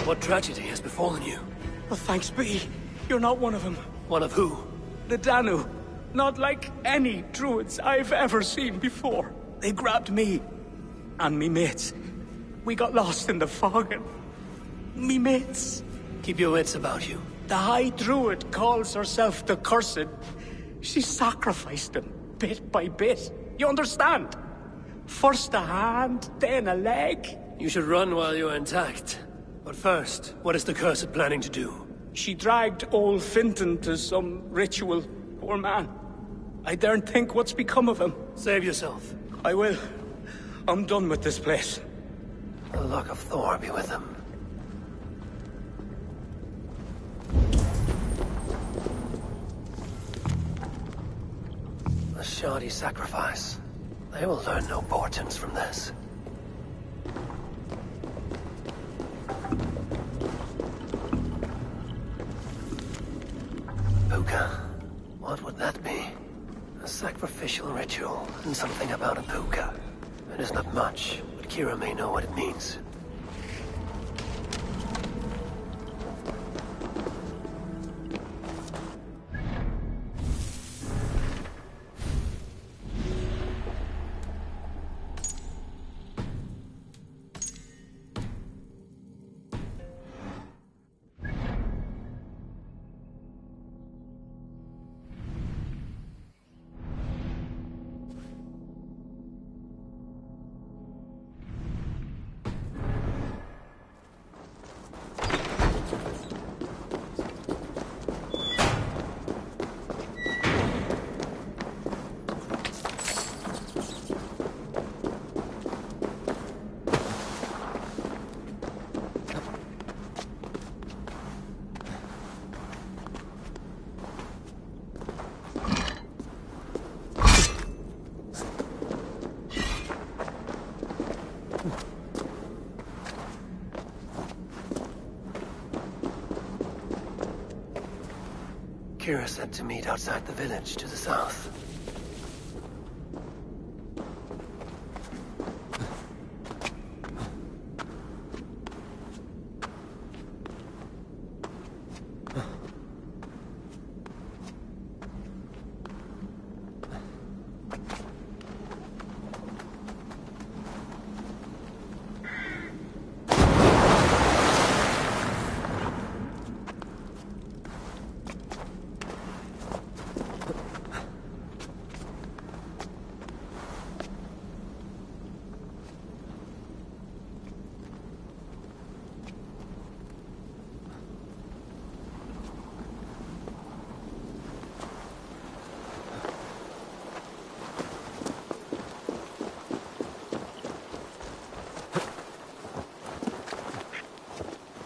What tragedy has befallen you? Well, thanks be. You're not one of them. One of who? The Danu. Not like any druids I've ever seen before. They grabbed me. And me mates. We got lost in the fog and... me mates. Keep your wits about you. The High Druid calls herself the Cursed. She sacrificed them, bit by bit. You understand? First a hand, then a leg. You should run while you're intact. But first, what is the Cursed planning to do? She dragged old Finton to some ritual. Poor man. I daren't think what's become of him. Save yourself. I will. I'm done with this place. The luck of Thor be with him. A shoddy sacrifice. They will learn no portents from this. Puka. What would that be? A sacrificial ritual, and something about a puka. It is not much, but Kira may know what it means. Kira said to meet outside the village to the south.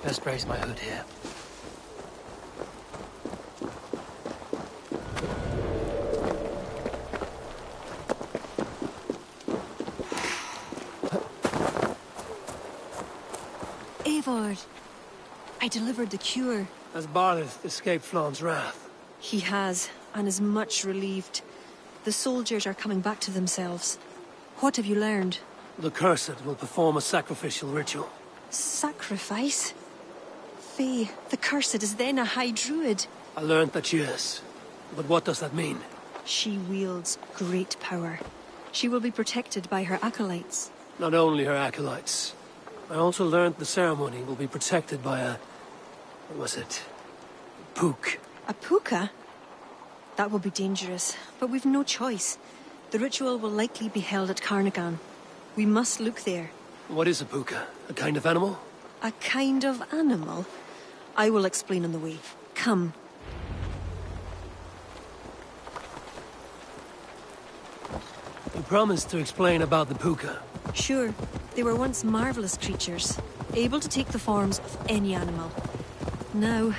Best raise my hood here. Eivor, I delivered the cure. Has Barleth escaped Flawn's wrath? He has, and is much relieved. The soldiers are coming back to themselves. What have you learned? The Cursed will perform a sacrificial ritual. Sacrifice? Faye, the Cursed is then a High Druid. I learned that she is. But what does that mean? She wields great power. She will be protected by her acolytes. Not only her acolytes. I also learned the ceremony will be protected by a... what was it? Pook. A puka? That will be dangerous, but we've no choice. The ritual will likely be held at Carnagan. We must look there. What is a puka? A kind of animal? A kind of animal? I will explain on the way. Come. You promised to explain about the puka. Sure. They were once marvelous creatures, able to take the forms of any animal. Now,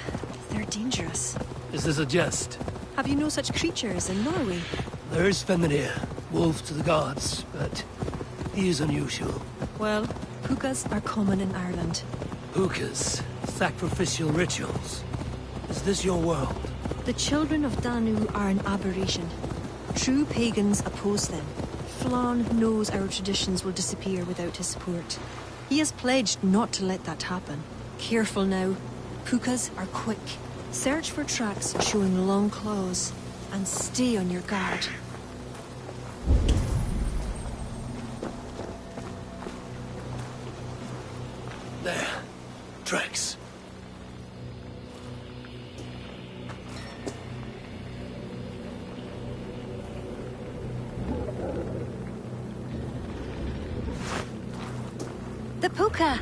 they're dangerous. Is this a jest? Have you no such creatures in Norway? There is Fenrir, wolf to the gods, but he is unusual. Well, pukas are common in Ireland. Pukas, sacrificial rituals. Is this your world? The children of Danu are an aberration. True pagans oppose them. Flann knows our traditions will disappear without his support. He has pledged not to let that happen. Careful now. Pukas are quick. Search for tracks showing long claws, and stay on your guard. There. Tracks. The puka!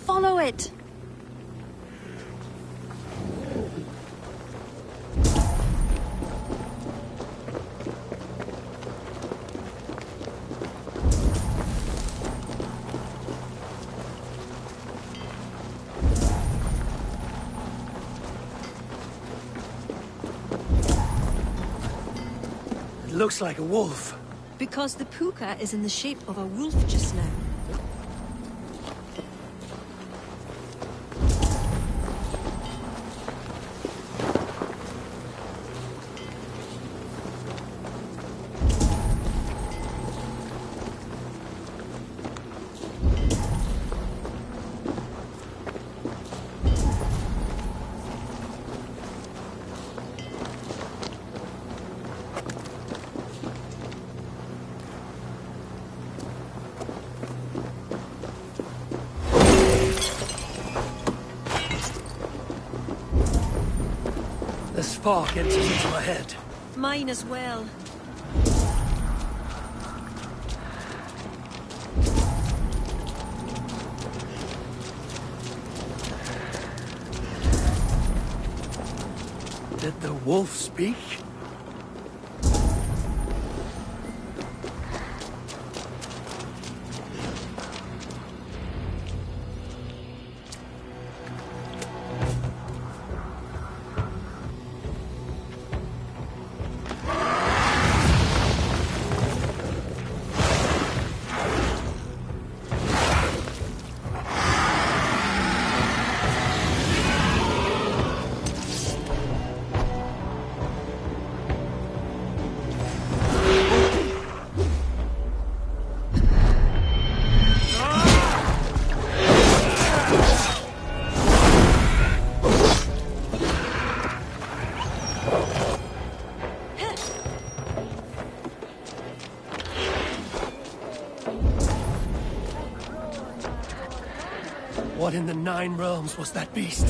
Follow it! It looks like a wolf. Because the puka is in the shape of a wolf just now. The spark enters into my head. Mine as well. Did the wolf speak? What in the Nine Realms was that beast?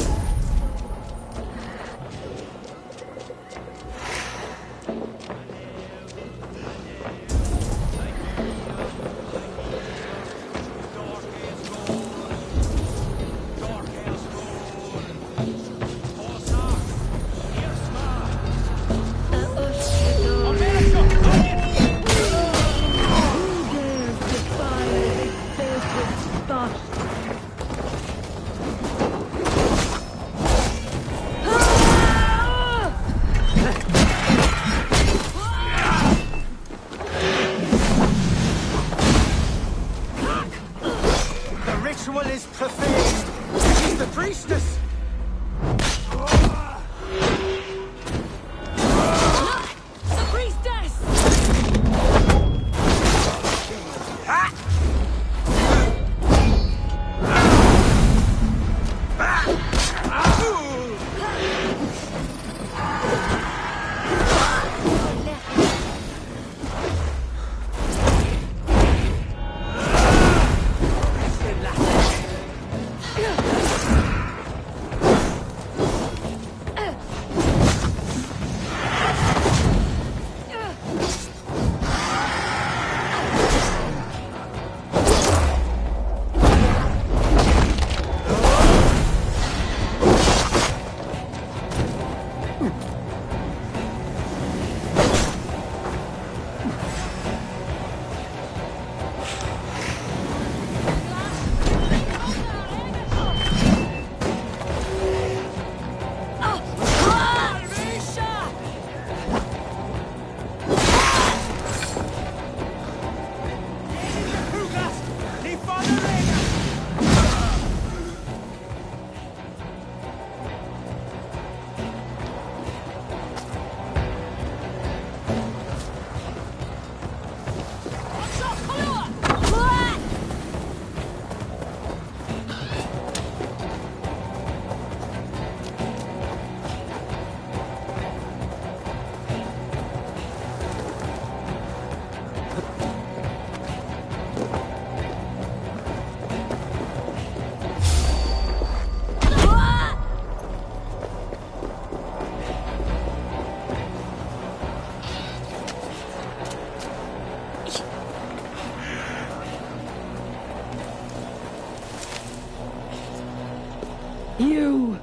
You!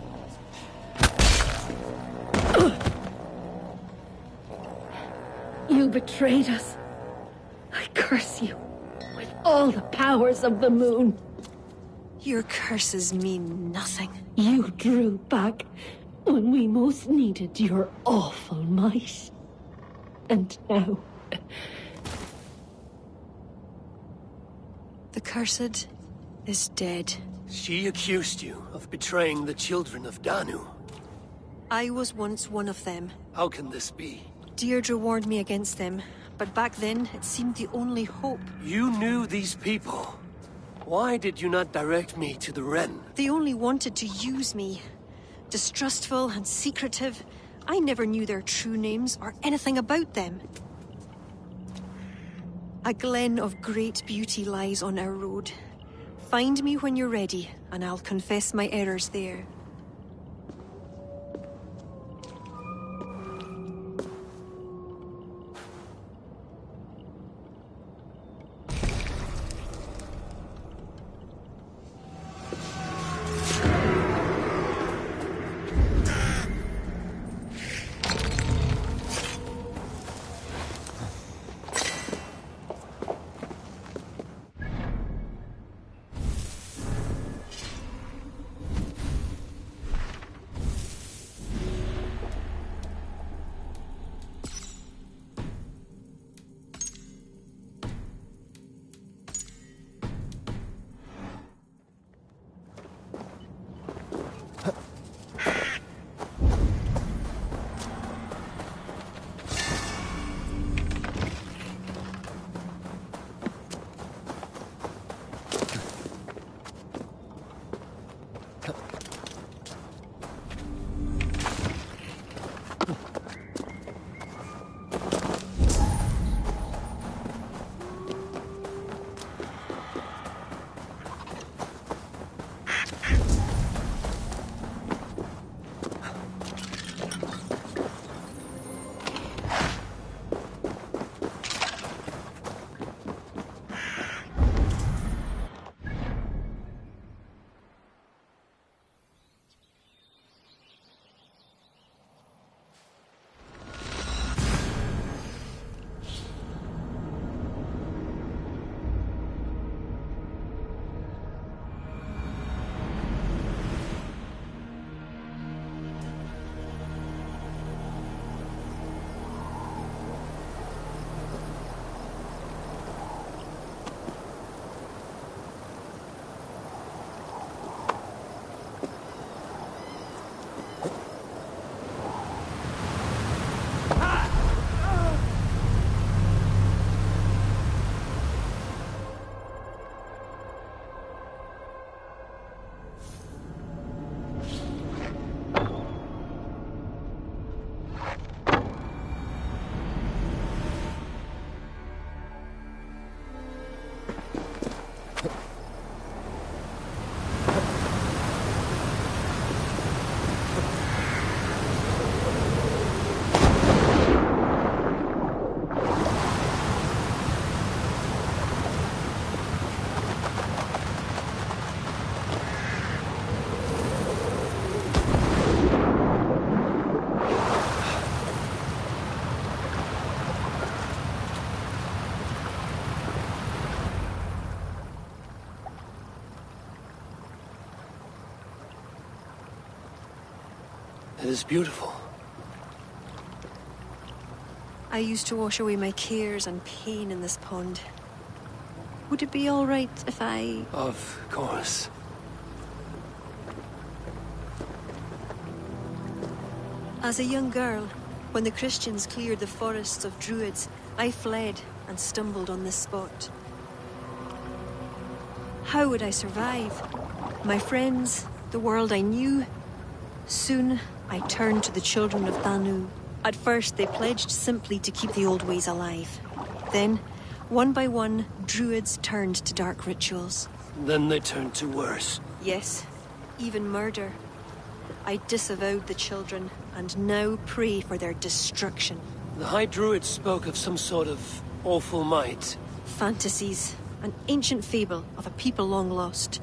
You betrayed us. I curse you with all the powers of the moon. Your curses mean nothing. You drew back when we most needed your awful might. And now... The Cursed is dead. She accused you of betraying the children of Danu. I was once one of them. How can this be? Deirdre warned me against them, but back then it seemed the only hope. You knew these people. Why did you not direct me to the Wren? They only wanted to use me. Distrustful and secretive. I never knew their true names or anything about them. A glen of great beauty lies on our road. Find me when you're ready, and I'll confess my errors there. It is beautiful. I used to wash away my cares and pain in this pond. Would it be all right if I... Of course. As a young girl, when the Christians cleared the forests of Druids, I fled and stumbled on this spot. How would I survive? My friends, the world I knew? Soon, I turned to the children of Danu. At first, they pledged simply to keep the old ways alive. Then, one by one, Druids turned to dark rituals. Then they turned to worse. Yes, even murder. I disavowed the children, and now pray for their destruction. The High Druid spoke of some sort of awful might. Fantasies, an ancient fable of a people long lost.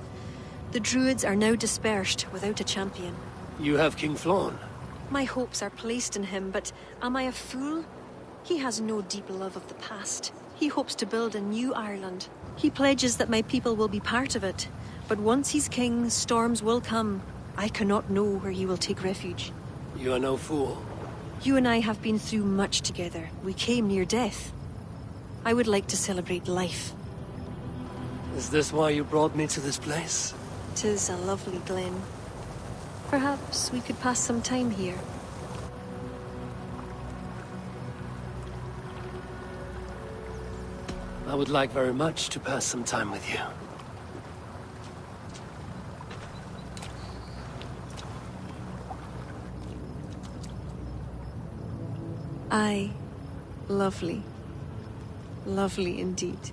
The Druids are now dispersed without a champion. You have King Flann. My hopes are placed in him, but am I a fool? He has no deep love of the past. He hopes to build a new Ireland. He pledges that my people will be part of it. But once he's king, storms will come. I cannot know where he will take refuge. You are no fool. You and I have been through much together. We came near death. I would like to celebrate life. Is this why you brought me to this place? 'Tis a lovely glen. Perhaps we could pass some time here. I would like very much to pass some time with you. Aye. Lovely. Lovely indeed.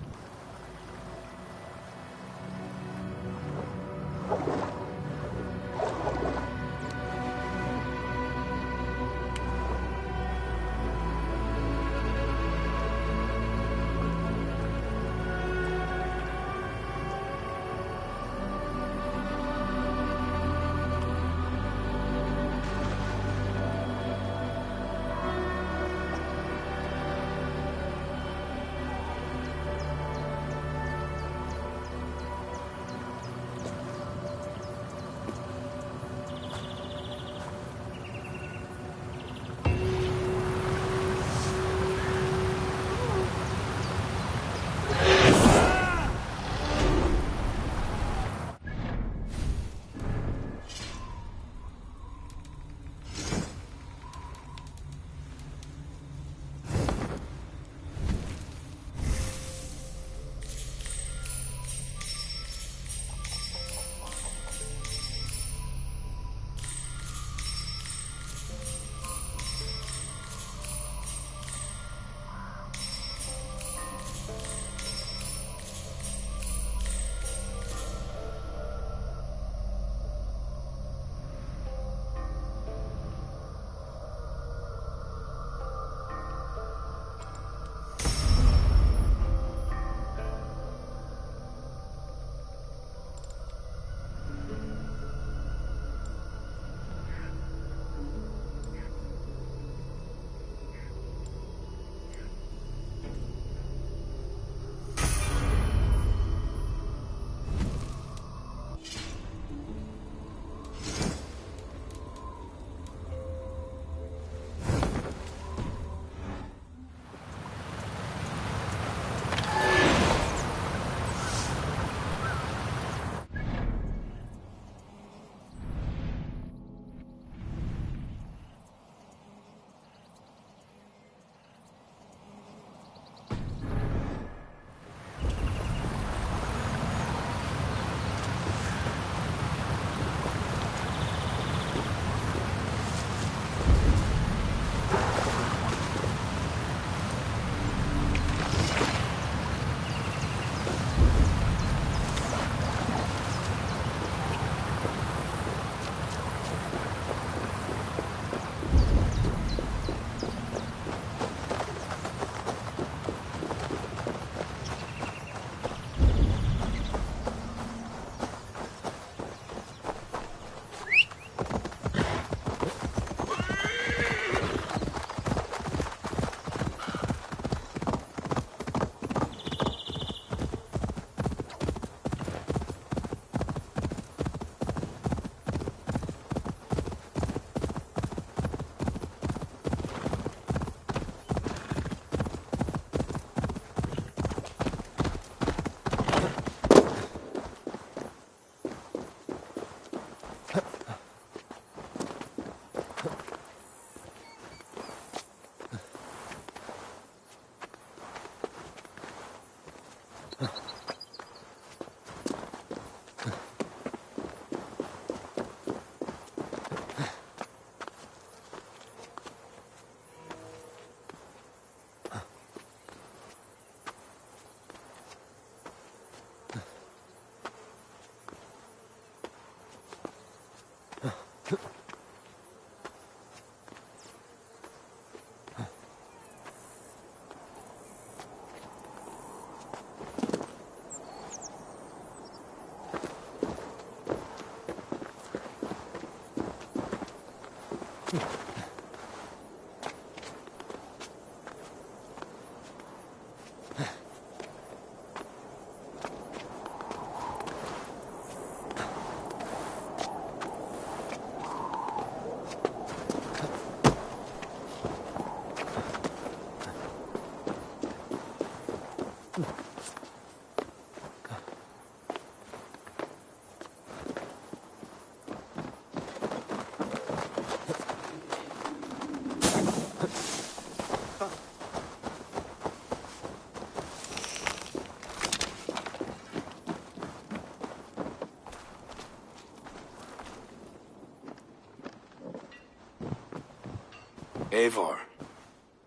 Eivor,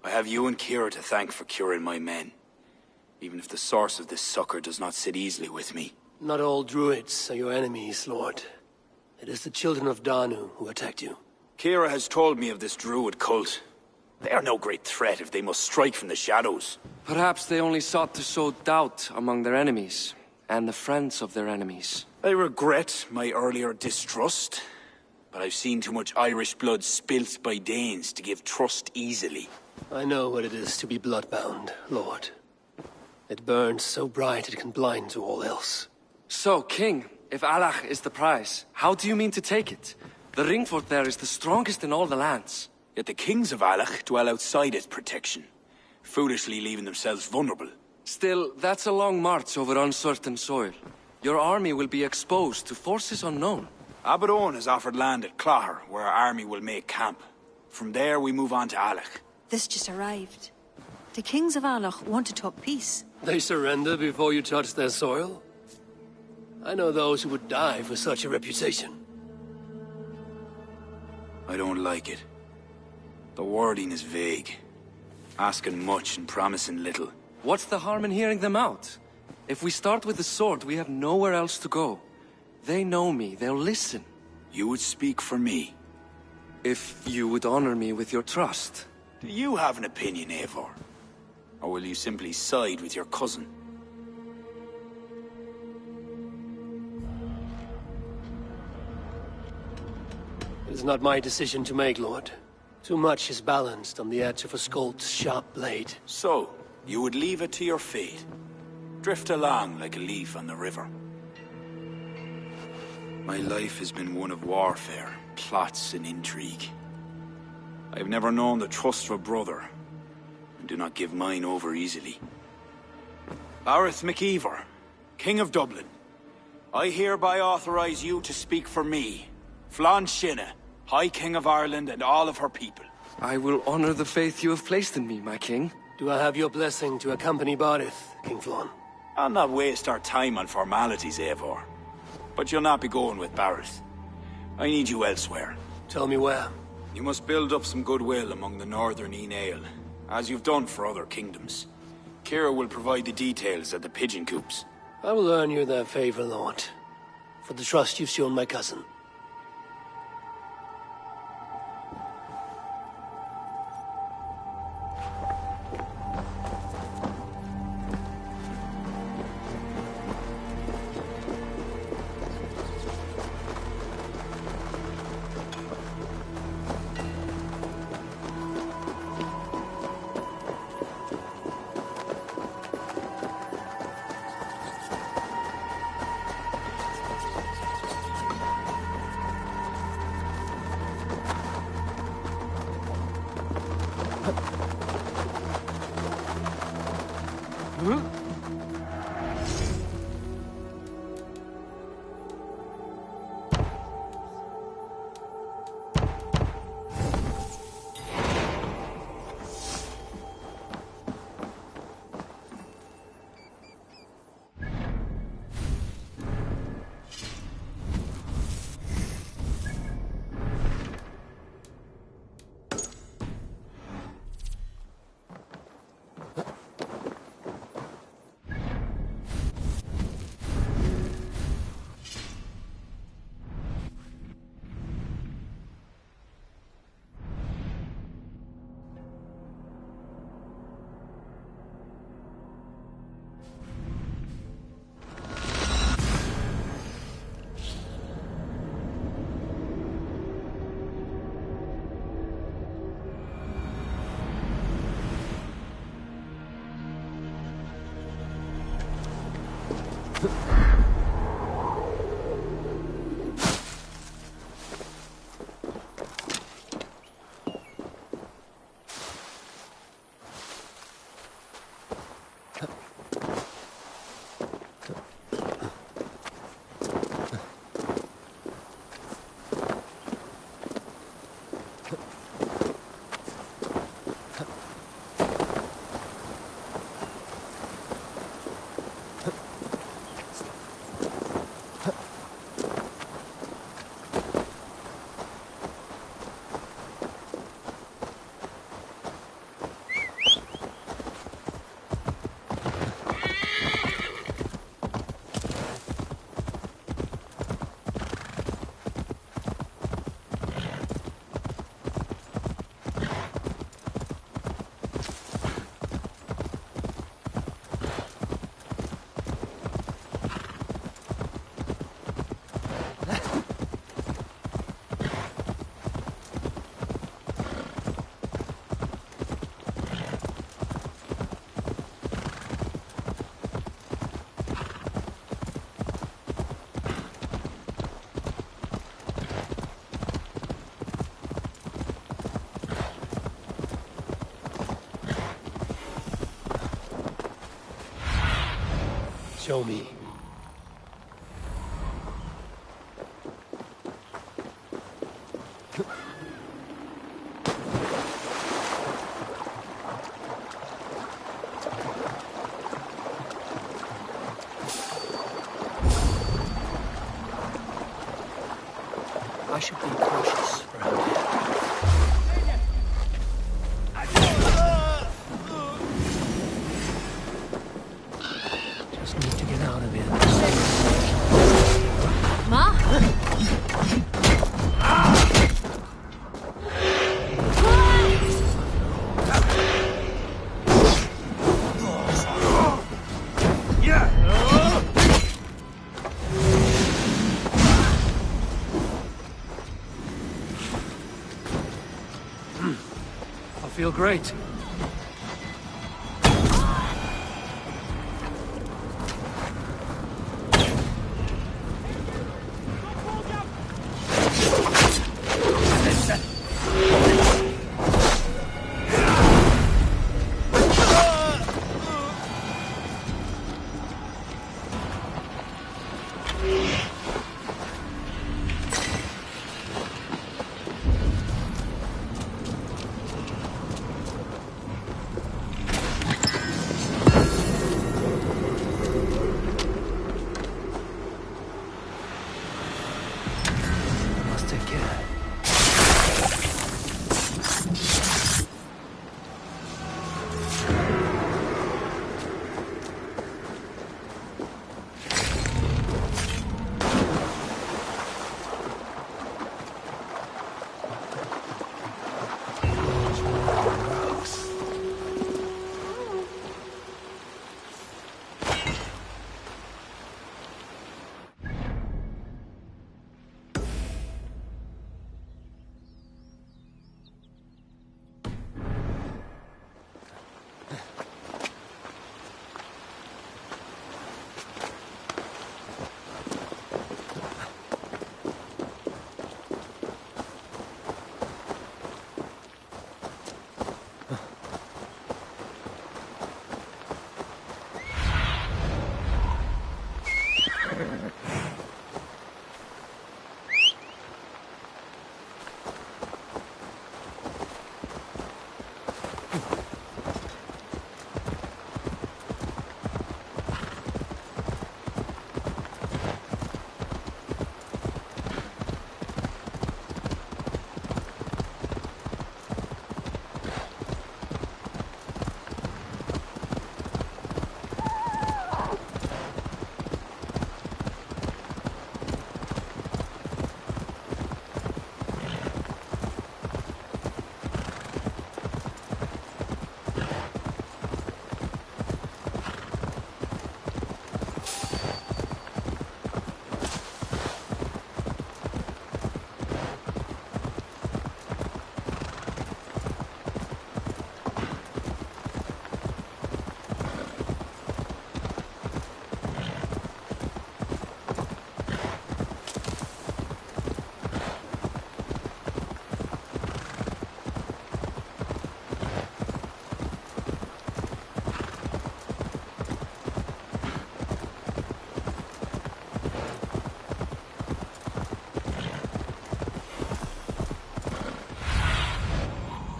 I have you and Kira to thank for curing my men. Even if the source of this succor does not sit easily with me. Not all druids are your enemies, Lord. It is the children of Danu who attacked you. Kira has told me of this druid cult. They are no great threat if they must strike from the shadows. Perhaps they only sought to sow doubt among their enemies, and the friends of their enemies. I regret my earlier distrust, but I've seen too much Irish blood spilt by Danes to give trust easily. I know what it is to be bloodbound, Lord. It burns so bright it can blind to all else. So, King, if Alach is the prize, how do you mean to take it? The ringfort there is the strongest in all the lands. Yet the kings of Alach dwell outside its protection, foolishly leaving themselves vulnerable. Still, that's a long march over uncertain soil. Your army will be exposed to forces unknown. Abaddon has offered land at Claher, where our army will make camp. From there, we move on to Alach. This just arrived. The kings of Alach want to talk peace. They surrender before you touch their soil? I know those who would die for such a reputation. I don't like it. The wording is vague. Asking much and promising little. What's the harm in hearing them out? If we start with the sword, we have nowhere else to go. They know me, they'll listen. You would speak for me. If you would honor me with your trust. Do you have an opinion, Eivor? Or will you simply side with your cousin? It is not my decision to make, Lord. Too much is balanced on the edge of a sculpt's sharp blade. So, you would leave it to your fate. Drift along like a leaf on the river. My life has been one of warfare, plots and intrigue. I have never known the trust of a brother, and do not give mine over easily. Arith MacIvor, King of Dublin, I hereby authorize you to speak for me, Flann Sinna, High King of Ireland and all of her people. I will honor the faith you have placed in me, my king. Do I have your blessing to accompany Barith, King Flann? I'll not waste our time on formalities, Eivor. But you'll not be going with Barith. I need you elsewhere. Tell me where. You must build up some goodwill among the northern Aenale, as you've done for other kingdoms. Kira will provide the details at the pigeon coops. I will earn you their favor, Lord, for the trust you've shown my cousin. Show me. I should be cautious around here. Just need to get out of here. Ma? I feel great. Must take care.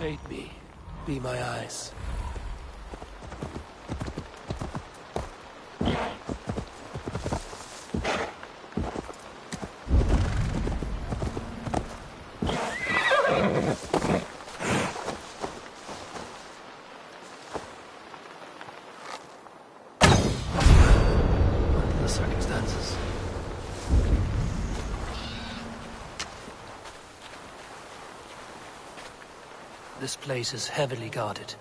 Aid me. Be my eyes. Under the circumstances. This place is heavily guarded.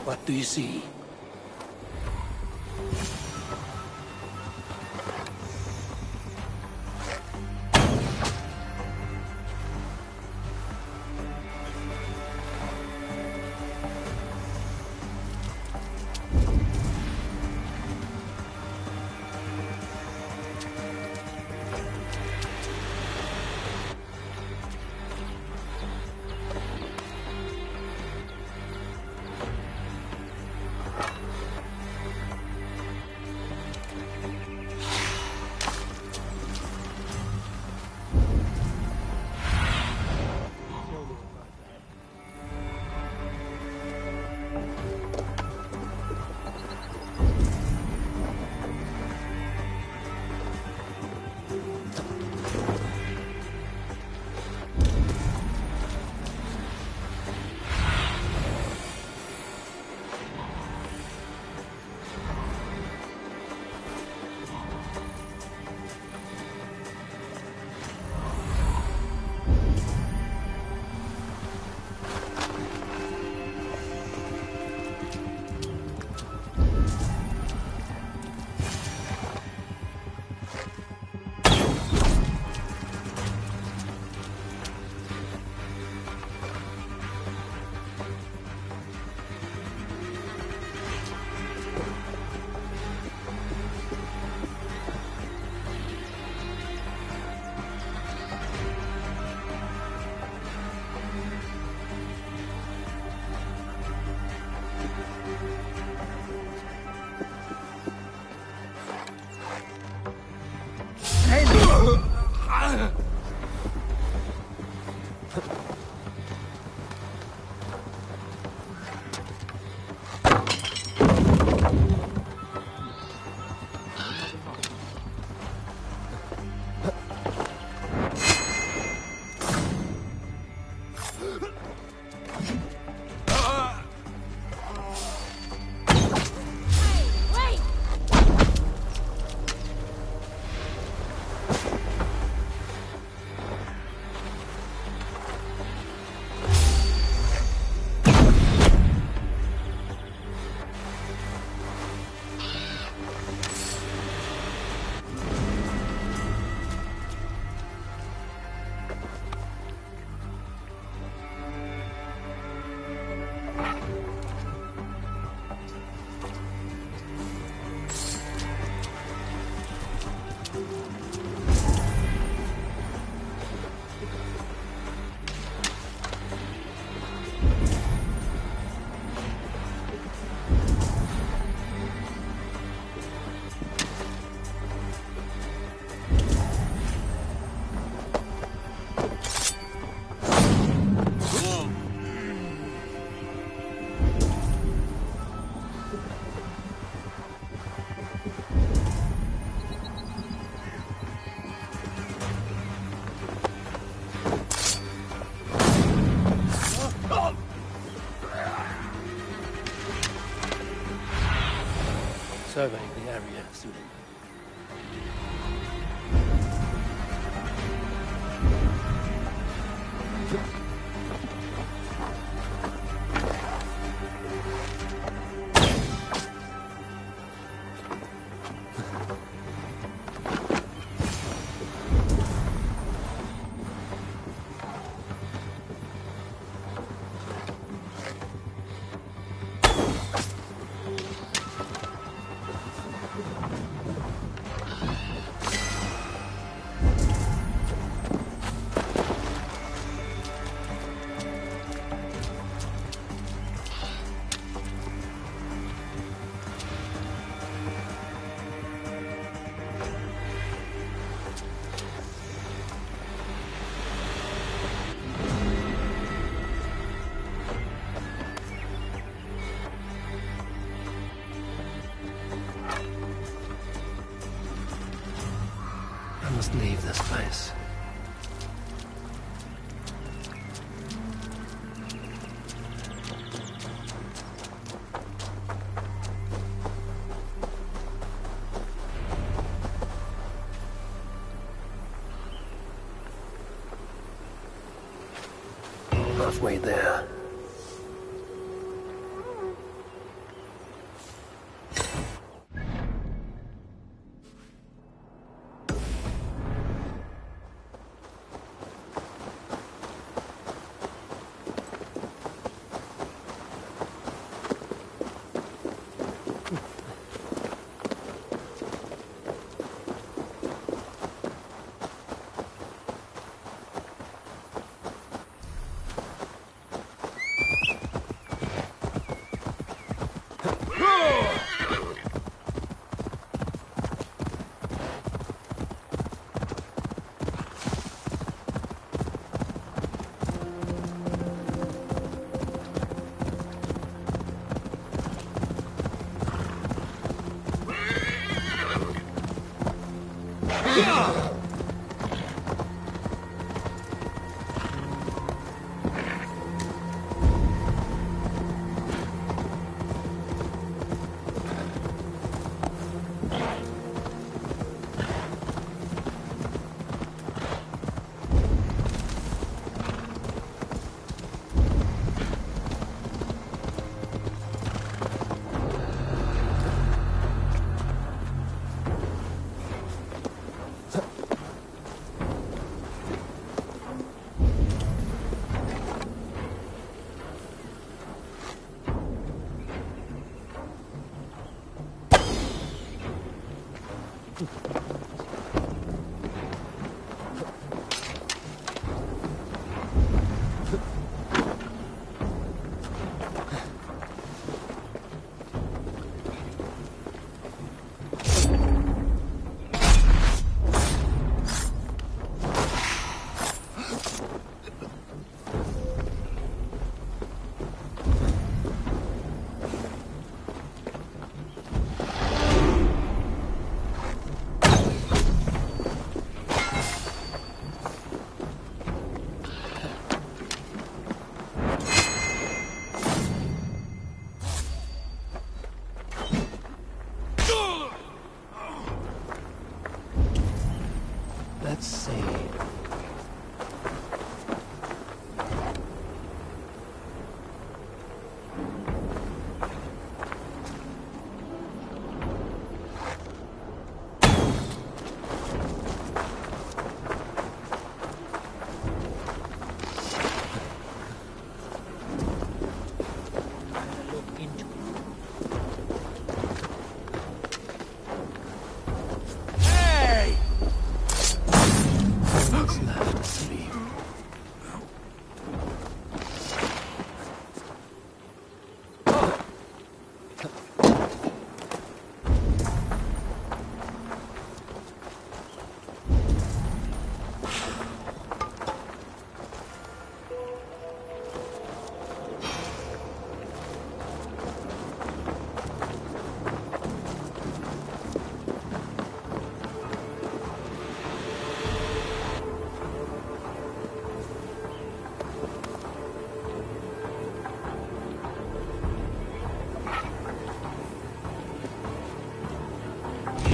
What do you see? surveying the area, Sudan. I must leave this place. Halfway there.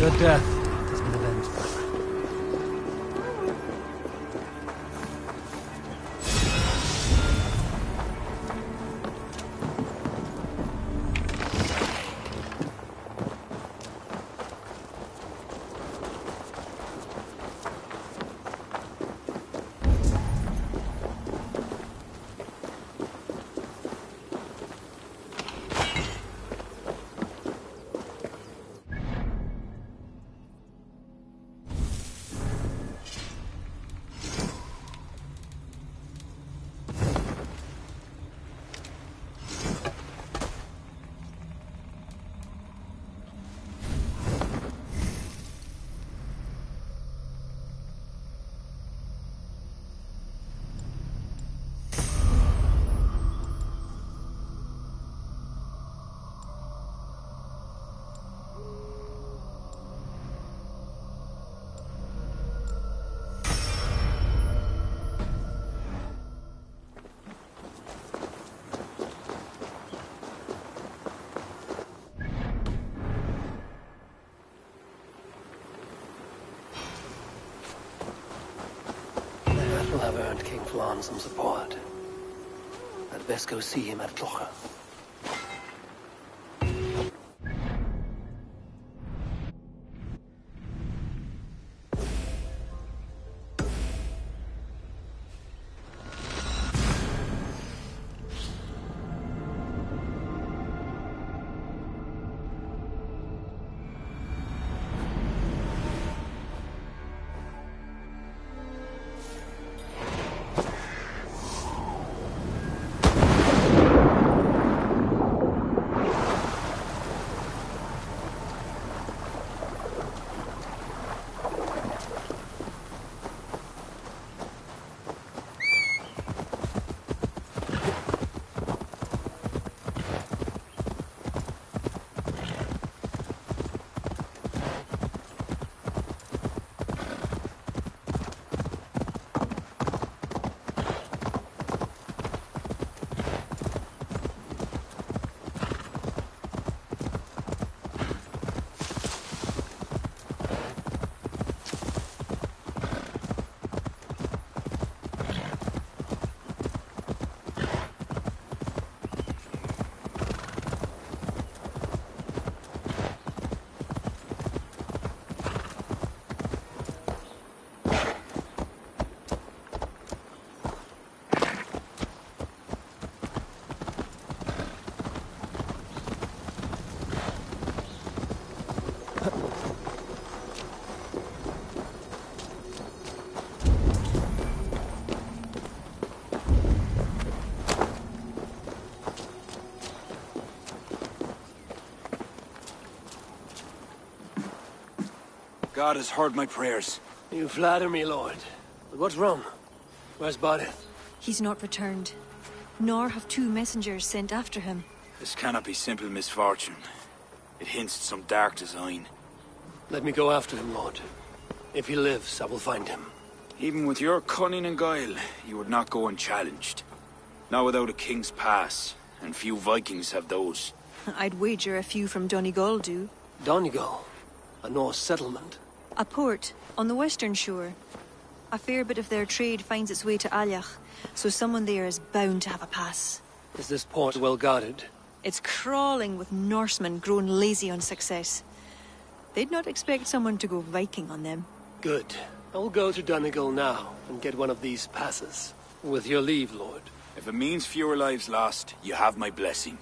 Your death has been avenged, brother. That will have earned King Flann some support. I'd best go see him at Clocha. God has heard my prayers. You flatter me, Lord. But what's wrong? Where's Bardet? He's not returned. Nor have two messengers sent after him. This cannot be simple misfortune. It hints at some dark design. Let me go after him, Lord. If he lives, I will find him. Even with your cunning and guile, you would not go unchallenged. Not without a king's pass, and few Vikings have those. I'd wager a few from Donegal do. Donegal? A Norse settlement? A port, on the western shore. A fair bit of their trade finds its way to Aljach, so someone there is bound to have a pass. Is this port well guarded? It's crawling with Norsemen grown lazy on success. They'd not expect someone to go Viking on them. Good. I will go to Donegal now and get one of these passes. With your leave, Lord. If it means fewer lives lost, you have my blessing.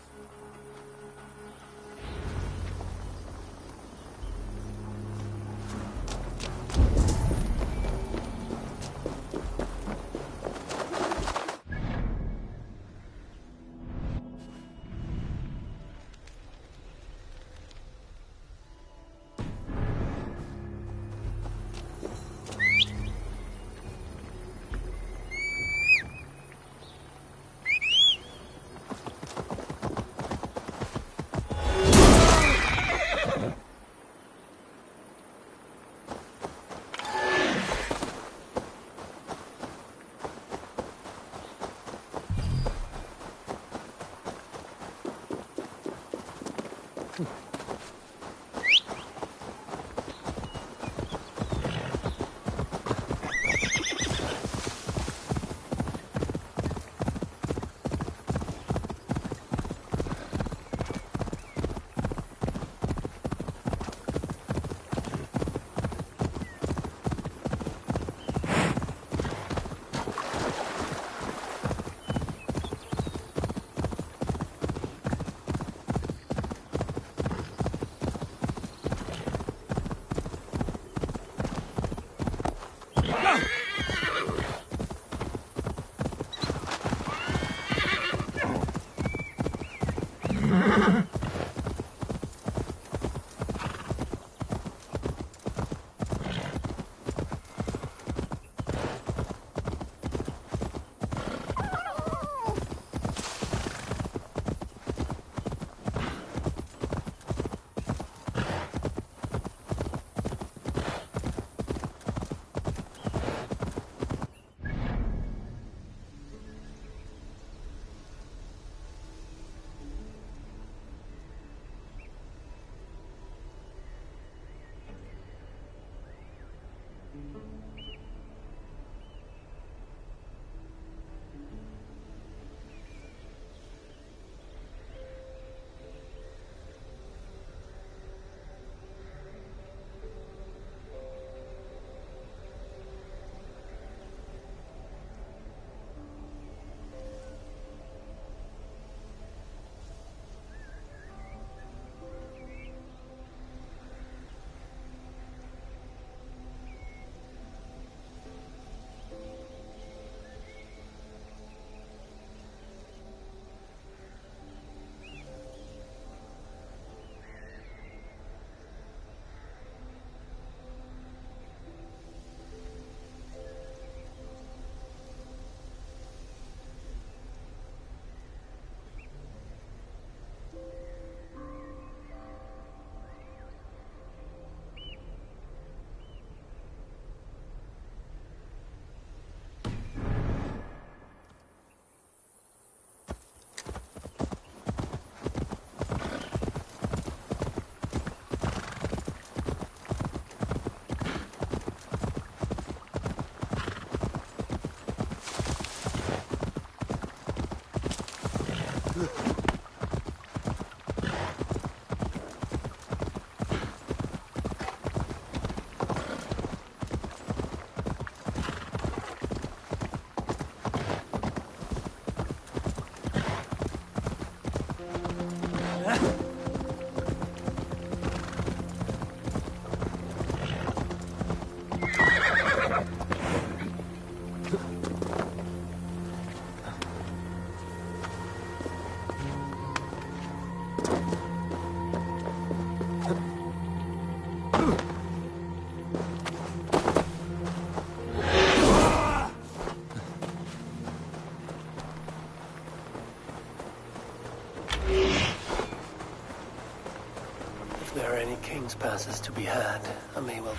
king's passes to be had, I may well...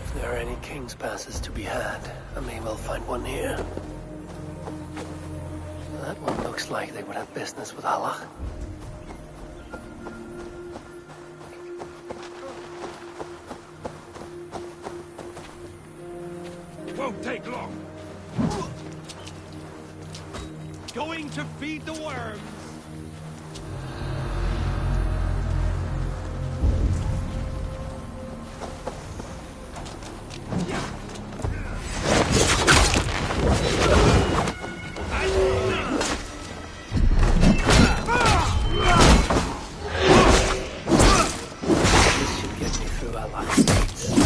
If there are any king's passes to be had, I may well find one here. That one looks like they would have business with Allah. Won't take long. Going to feed the worms. This should get me through Allah's gates.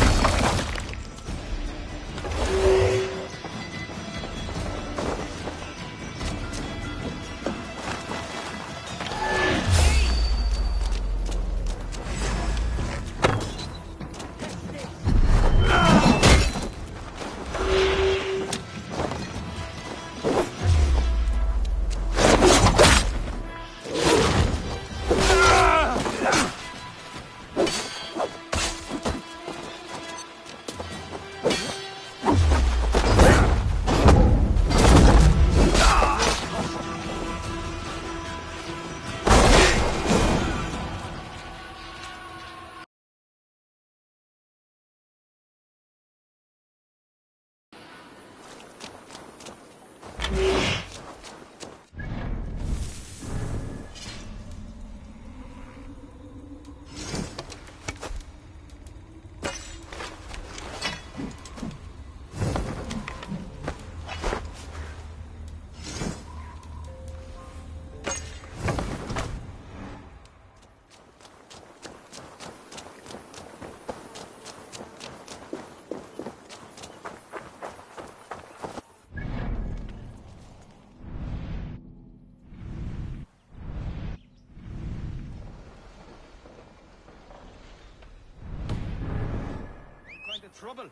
Trouble.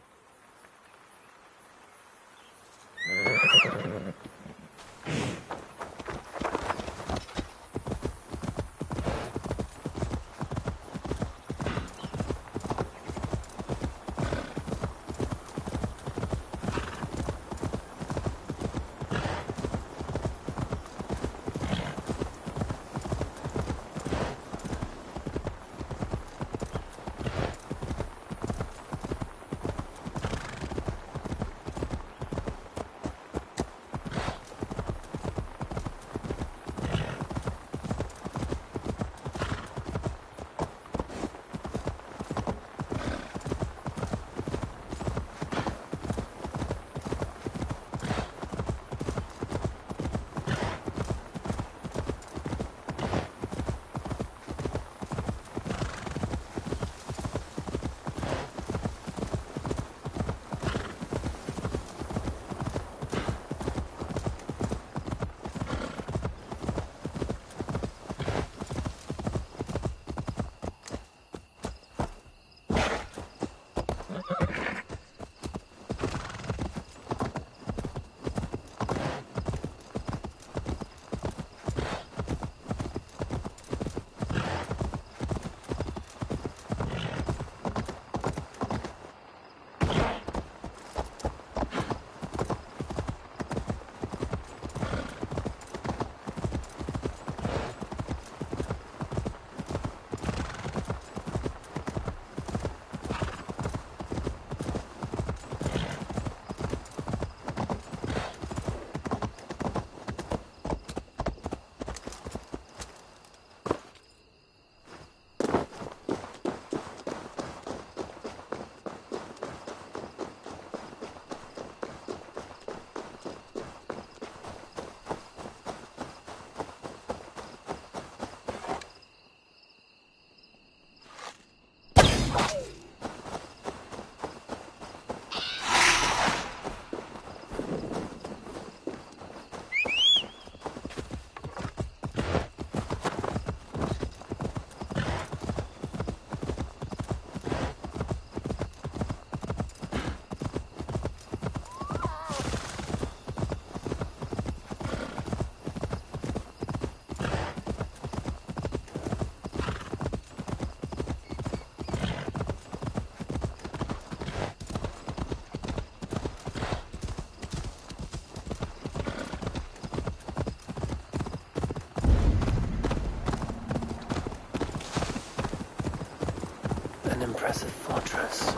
massive fortress.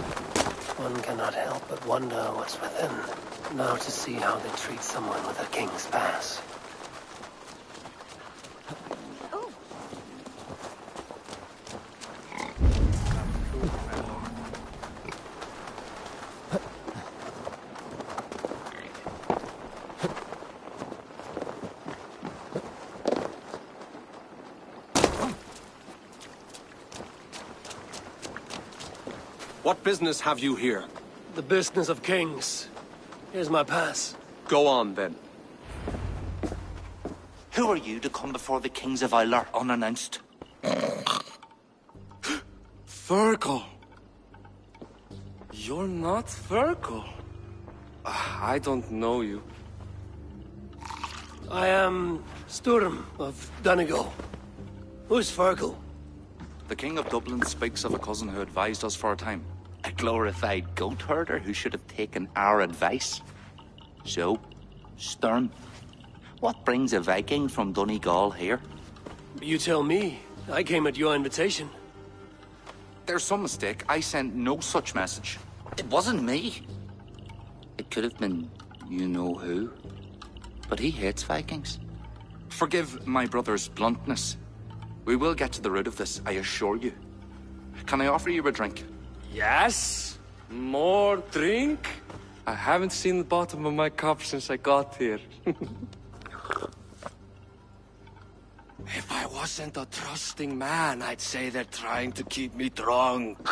One cannot help but wonder what's within. Now to see how they treat someone with a king's pass. What business have you here? The business of kings. Here's my pass. Go on, then. Who are you to come before the kings of Ilar unannounced? Fergal! You're not Fergal. I don't know you. I am Sturm of Donegal. Who's Fergal? The King of Dublin speaks of a cousin who advised us for a time. A glorified goat herder who should have taken our advice. So, Sturm, what brings a Viking from Donegal here? You tell me. I came at your invitation. There's some mistake. I sent no such message. It wasn't me. It could have been you-know-who. But he hates Vikings. Forgive my brother's bluntness. We will get to the root of this, I assure you. Can I offer you a drink? Yes? More drink? I haven't seen the bottom of my cup since I got here. If I wasn't a trusting man, I'd say they're trying to keep me drunk.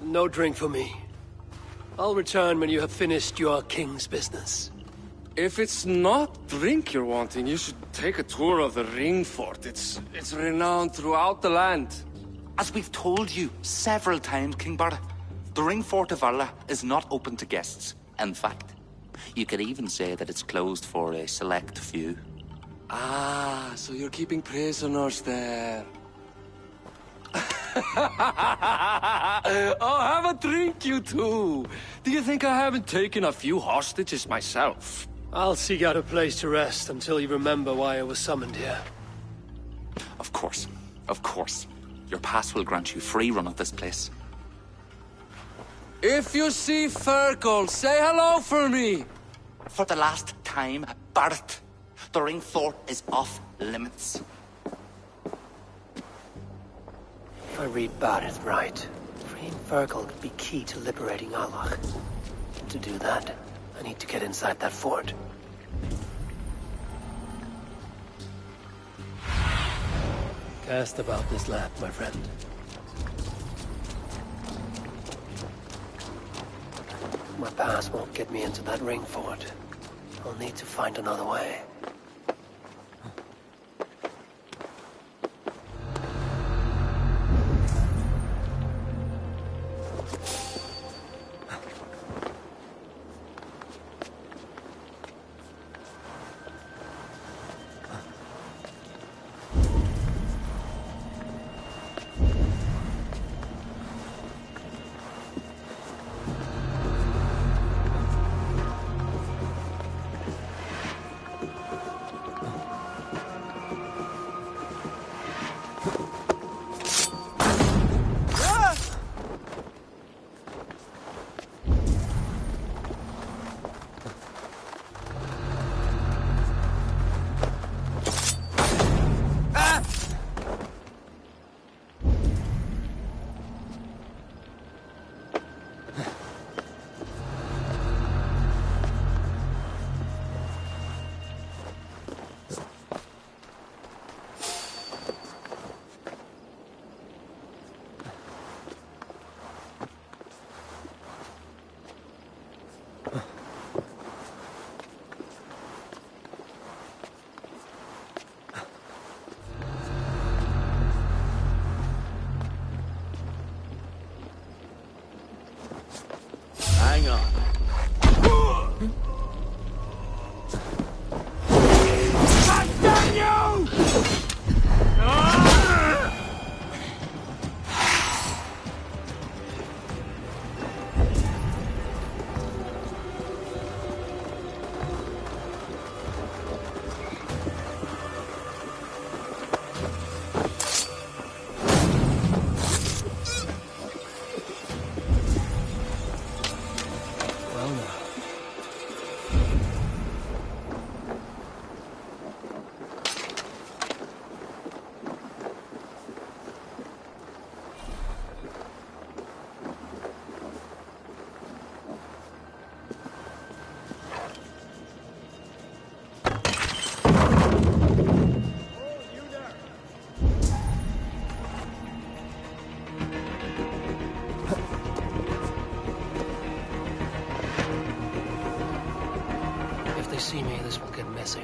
No drink for me. I'll return when you have finished your king's business. If it's not drink you're wanting, you should take a tour of the Ring Fort. It's renowned throughout the land. As we've told you several times, King Barda, the Ring Fort of Arla is not open to guests. In fact, you could even say that it's closed for a select few. Ah, so you're keeping prisoners there. Oh, have a drink, you two. Do you think I haven't taken a few hostages myself? I'll seek out a place to rest until you remember why I was summoned here. Of course. Of course. Your pass will grant you free run of this place. If you see Fergal, say hello for me. For the last time, Bart, the Ring Fort is off limits. If I read Barrett right, freeing Fergal could be key to liberating Allah. And to do that, I need to get inside that fort. Cast about this land, my friend. My pass won't get me into that ring fort. I'll need to find another way. Well now. If they see me, this will get messy.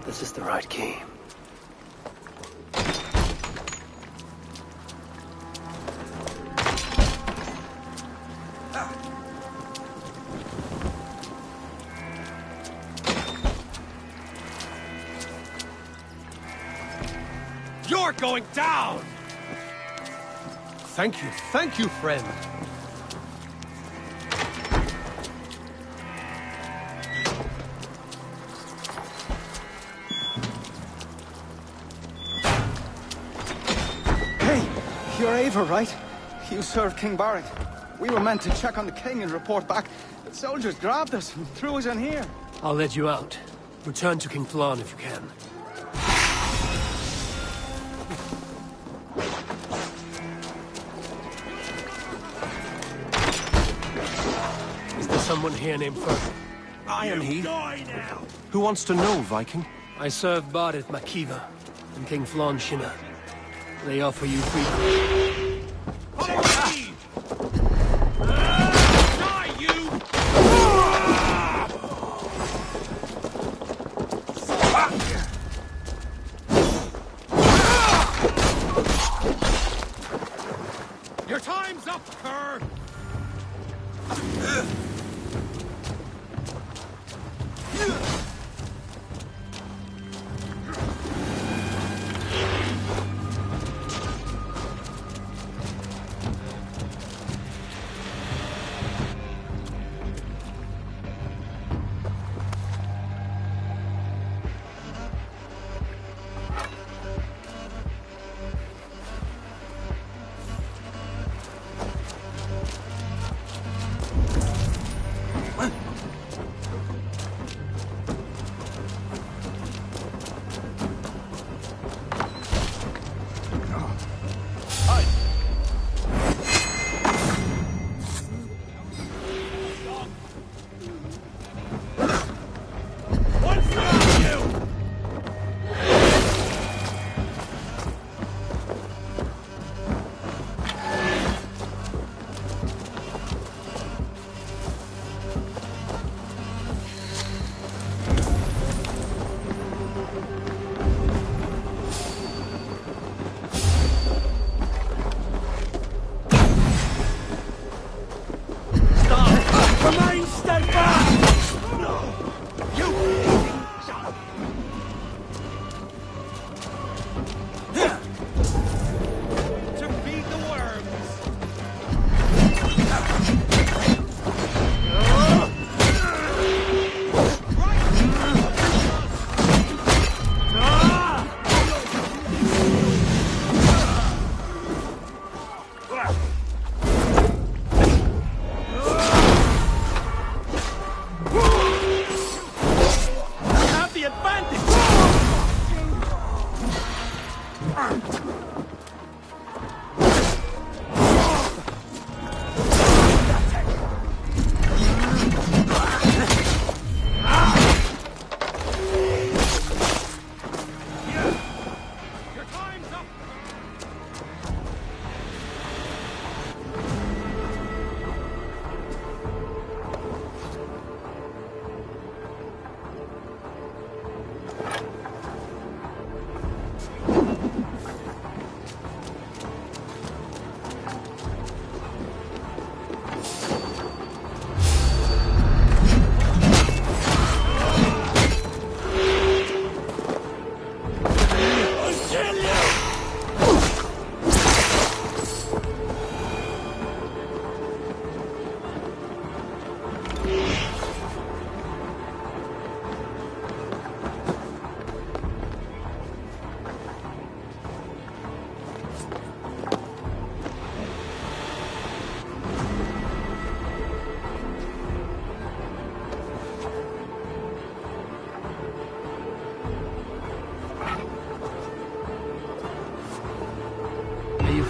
This is the right key. You're going down! Thank you, friend. You're Ava, right? You served King Barrett. We were meant to check on the king and report back. The soldiers grabbed us and threw us in here. I'll let you out. Return to King Flann if you can. Is there someone here named Fergus? I am he. Die now! Who wants to know, Viking? I serve Bardet Makiva and King Flann Shinna. They offer you freedom. Follow me! Die, you! Your time's up, cur!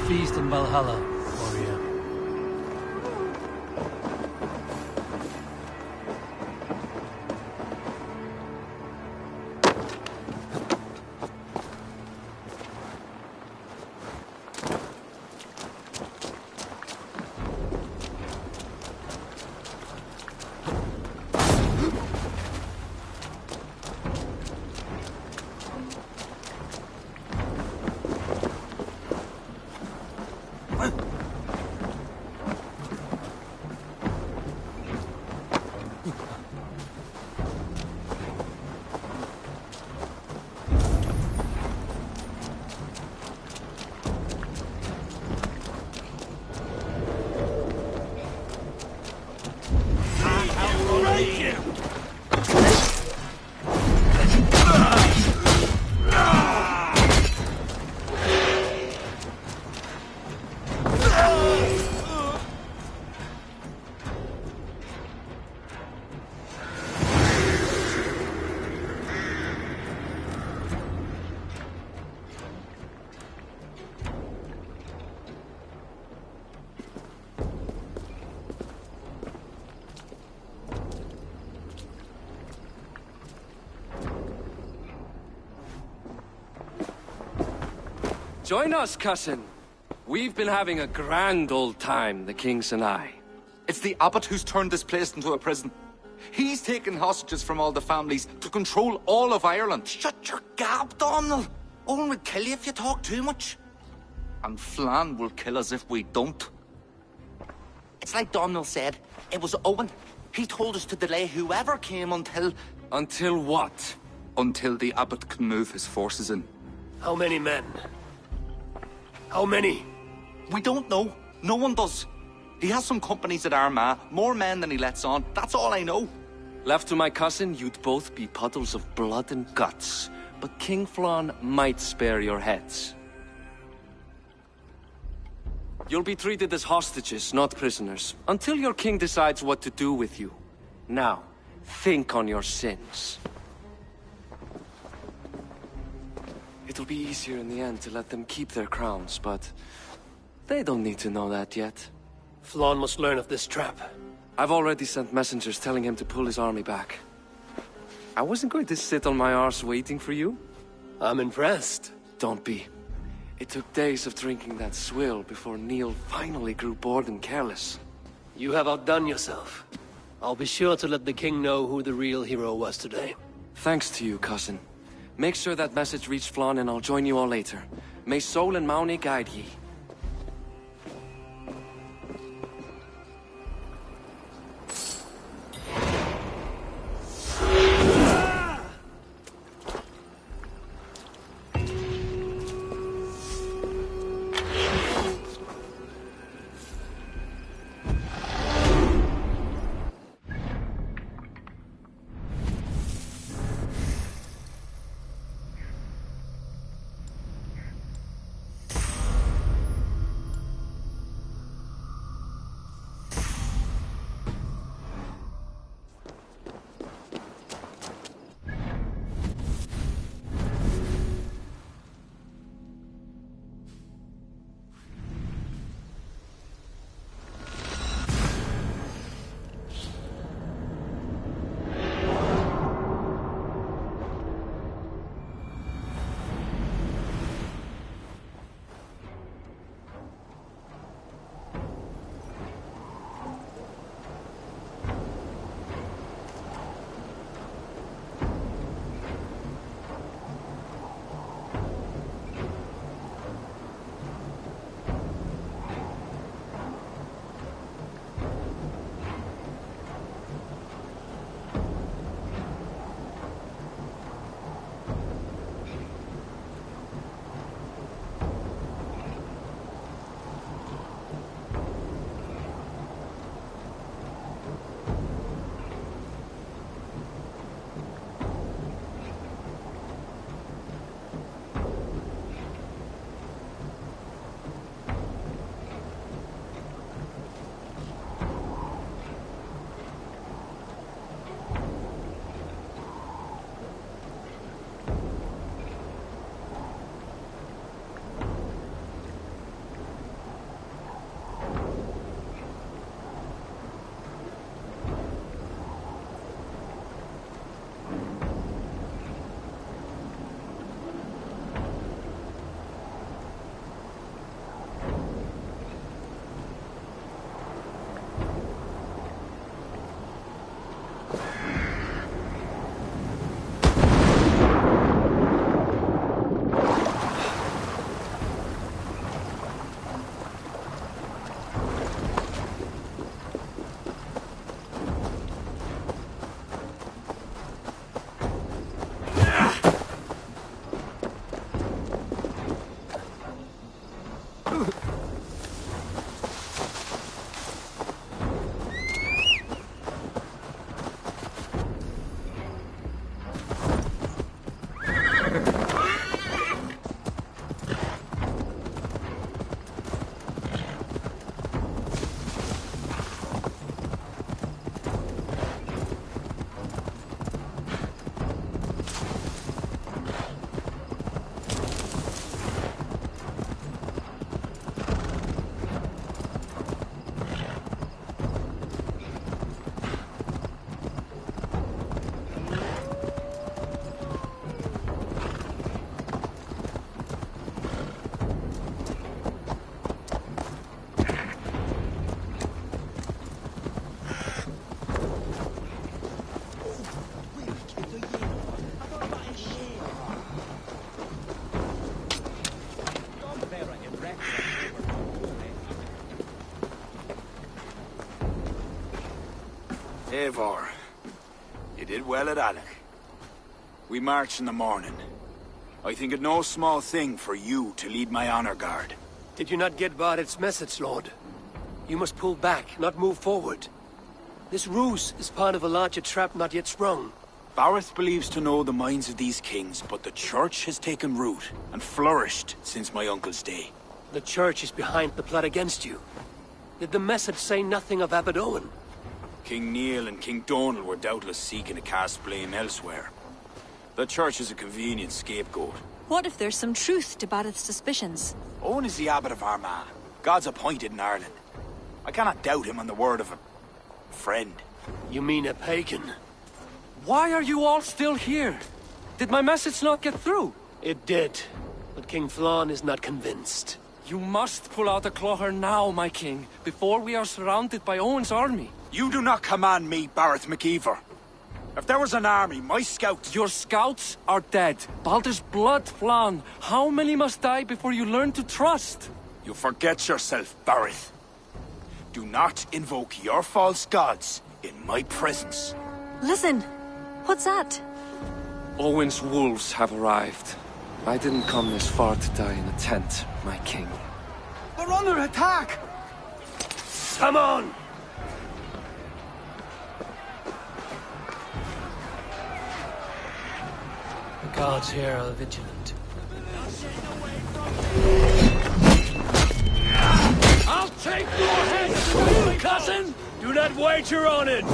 feast in Valhalla, warrior. Join us, cousin. We've been having a grand old time, the kings and I. It's the abbot who's turned this place into a prison. He's taken hostages from all the families to control all of Ireland. Shut your gab, Domhnall. Owen would kill you if you talk too much. And Flann will kill us if we don't. It's like Domhnall said. It was Owen. He told us to delay whoever came until... Until what? Until the abbot can move his forces in. How many men? How many? We don't know. No one does. He has some companies at Armagh, more men than he lets on. That's all I know. Left to my cousin, you'd both be puddles of blood and guts. But King Flann might spare your heads. You'll be treated as hostages, not prisoners, until your king decides what to do with you. Now, think on your sins. It'll be easier in the end to let them keep their crowns, but they don't need to know that yet. Flann must learn of this trap. I've already sent messengers telling him to pull his army back. I wasn't going to sit on my arse waiting for you. I'm impressed. Don't be. It took days of drinking that swill before Neil finally grew bored and careless. You have outdone yourself. I'll be sure to let the king know who the real hero was today. Thanks to you, cousin. Make sure that message reached Flann and I'll join you all later. May Sol and Mauni guide ye. Eivor. You did well at Alec. We march in the morning. I think it no small thing for you to lead my honor guard. Did you not get Barrett's message, Lord? You must pull back, not move forward. This ruse is part of a larger trap not yet sprung. Barrett believes to know the minds of these kings, but the Church has taken root and flourished since my uncle's day. The Church is behind the plot against you. Did the message say nothing of Abbot Owen? King Neil and King Donal were doubtless seeking to cast blame elsewhere. The Church is a convenient scapegoat. What if there's some truth to Barrett's suspicions? Owen is the Abbot of Armagh, God's appointed in Ireland. I cannot doubt him on the word of a friend. You mean a pagan? Why are you all still here? Did my message not get through? It did, but King Flann is not convinced. You must pull out the Clogher now, my king, before we are surrounded by Owen's army. You do not command me, Barrett McIver. If there was an army, my scouts... Your scouts are dead. Baldur's blood, Flann. How many must die before you learn to trust? You forget yourself, Barrett. Do not invoke your false gods in my presence. Listen, what's that? Owen's wolves have arrived. I didn't come this far to die in a tent, my king. We're under attack! Come on! The guards here are vigilant. I'll take your head, cousin! Do not wager on it!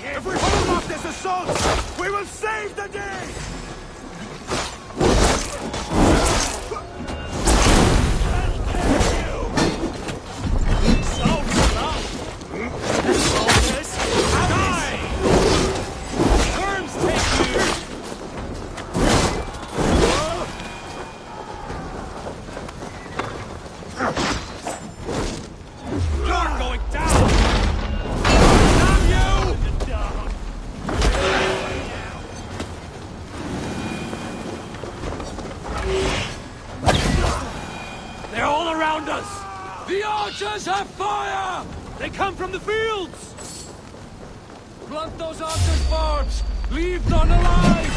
If we hold off this assault, we will save the day! Have fire! They come from the fields! Blunt those archers' barbs! Leave none alive!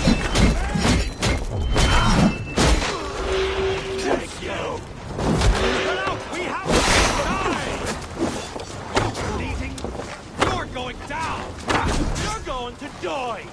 Take you! Get out! We have to die! You're bleeding! You're going down! You're going to die!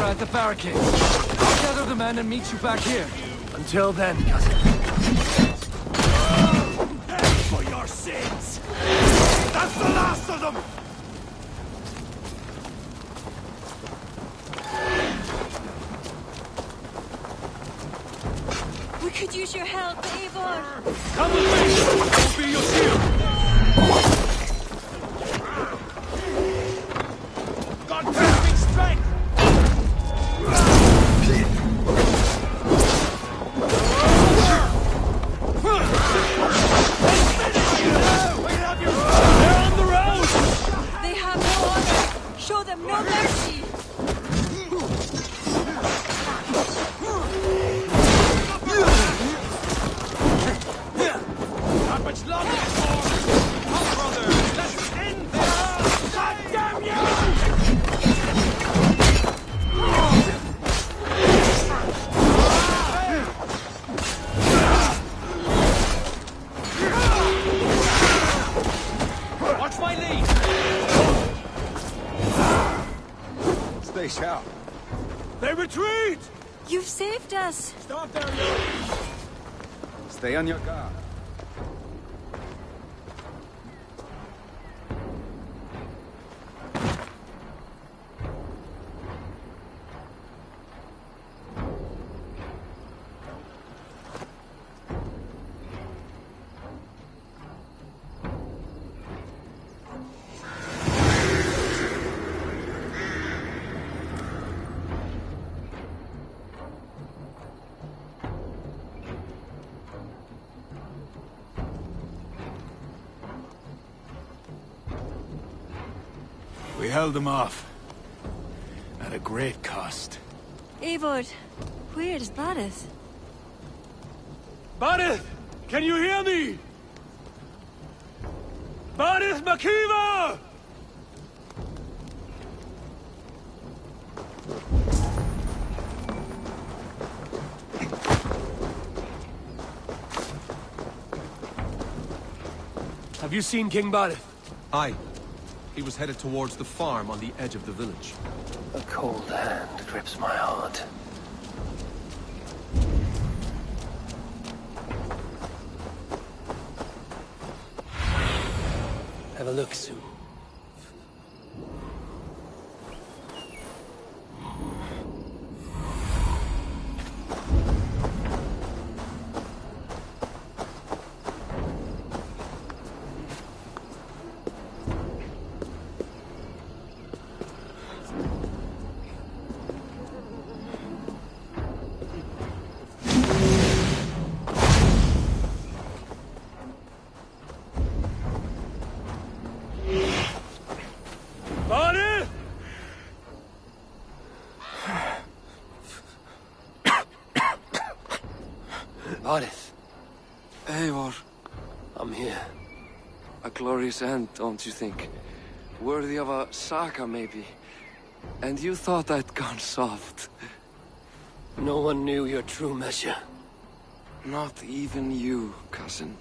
At the barricade. I'll gather the men and meet you back here. Until then, cousin. Pay for your sins! That's the last of them! We could use your help, Eivor. Come with me! I'll be your shield! God perfect strength! No mercy! Not much longer, come, brother! Let's end this! God damn you! Watch my lead! They shall. They retreat! You've saved us! Stop there, you! Stay on your guard. We held them off. At a great cost. Eivor, where is Barith? Barith! Can you hear me? Barith Makiva! Have you seen King Barith? Aye. He was headed towards the farm on the edge of the village. A cold hand grips my heart. Have a look, Sue. Barith. Eivor. I'm here. A glorious end, don't you think? Worthy of a saga, maybe. And you thought I'd gone soft. No one knew your true measure. Not even you, cousin.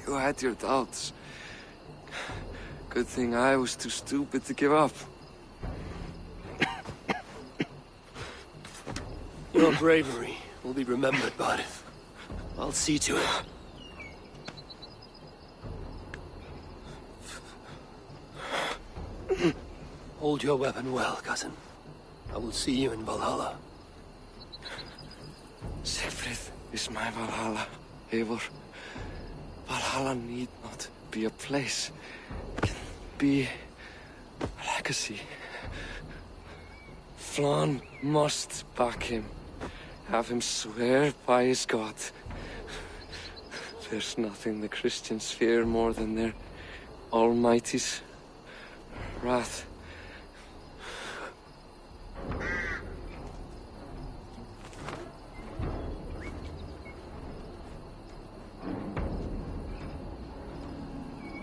You had your doubts. Good thing I was too stupid to give up. Your bravery will be remembered, Barith. I'll see to it. Hold your weapon well, cousin. I will see you in Valhalla. Siegfried is my Valhalla, Eivor. Valhalla need not be a place. It can be a legacy. Flann must back him. Have him swear by his God. There's nothing the Christians fear more than their Almighty's wrath.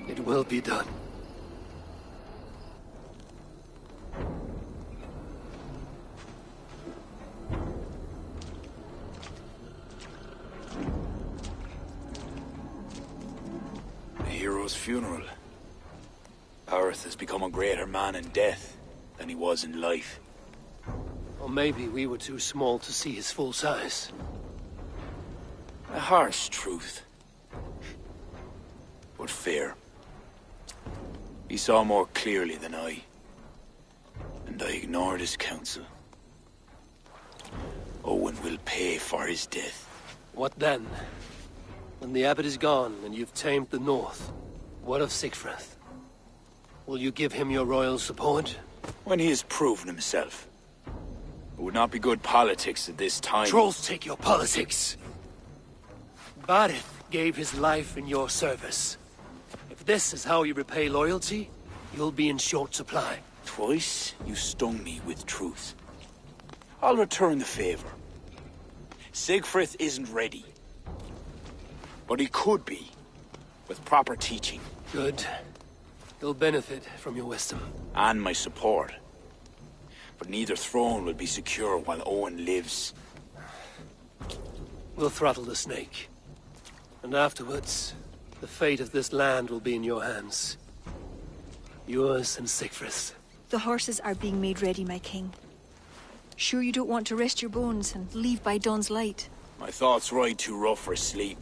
It will be done. Funeral. Barith has become a greater man in death than he was in life. Or maybe we were too small to see his full size. A harsh truth. But fair. He saw more clearly than I. And I ignored his counsel. Owen will pay for his death. What then? When the abbot is gone and you've tamed the north, what of Siegfried? Will you give him your royal support? When he has proven himself. It would not be good politics at this time. Trolls take your politics. Barith gave his life in your service. If this is how you repay loyalty, you'll be in short supply. Twice you stung me with truth. I'll return the favor. Siegfried isn't ready. But he could be, with proper teaching. Good. He'll benefit from your wisdom. And my support. But neither throne will be secure while Owen lives. We'll throttle the snake. And afterwards, the fate of this land will be in your hands. Yours and Siegfried's. The horses are being made ready, my king. Sure you don't want to rest your bones and leave by dawn's light? My thoughts ride too rough for sleep.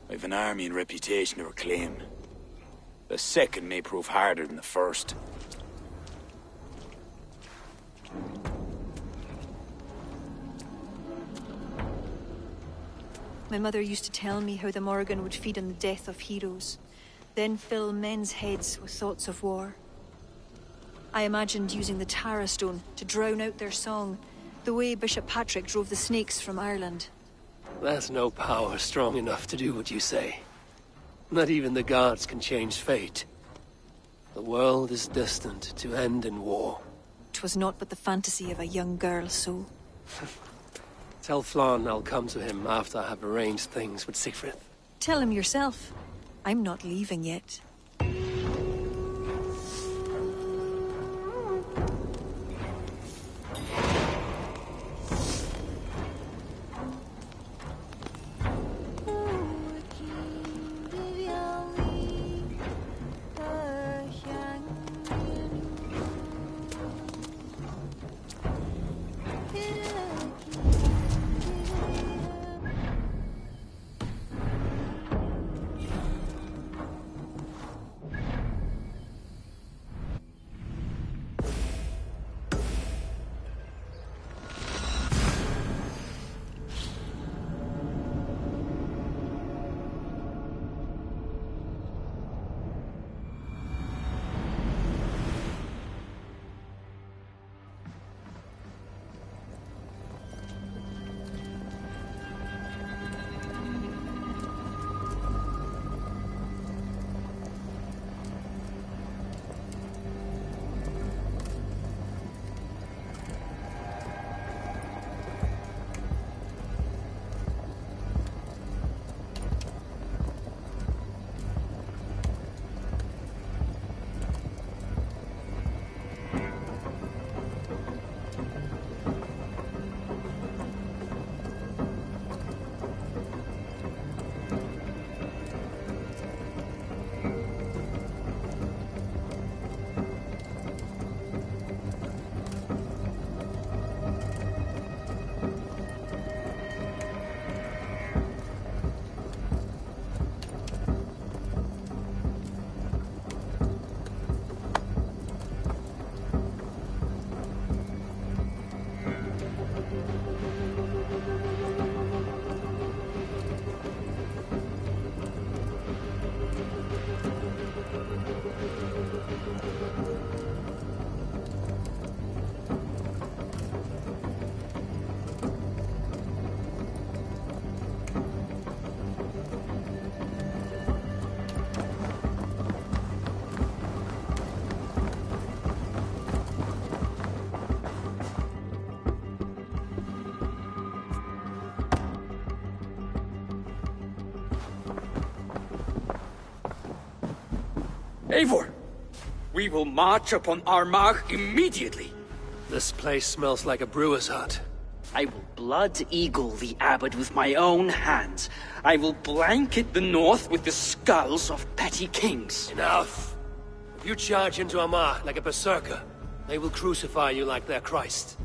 I've an army and reputation to reclaim. The second may prove harder than the first. My mother used to tell me how the Morrigan would feed on the death of heroes, then fill men's heads with thoughts of war. I imagined using the Tara Stone to drown out their song, the way Bishop Patrick drove the snakes from Ireland. There's no power strong enough to do what you say. Not even the gods can change fate. The world is destined to end in war. 'Twas not but the fantasy of a young girl, so... Tell Flann I'll come to him after I have arranged things with Siegfried. Tell him yourself. I'm not leaving yet. Eivor! We will march upon Armagh immediately! This place smells like a brewer's hut. I will blood eagle the abbot with my own hands. I will blanket the north with the skulls of petty kings. Enough! If you charge into Armagh like a berserker, they will crucify you like their Christ.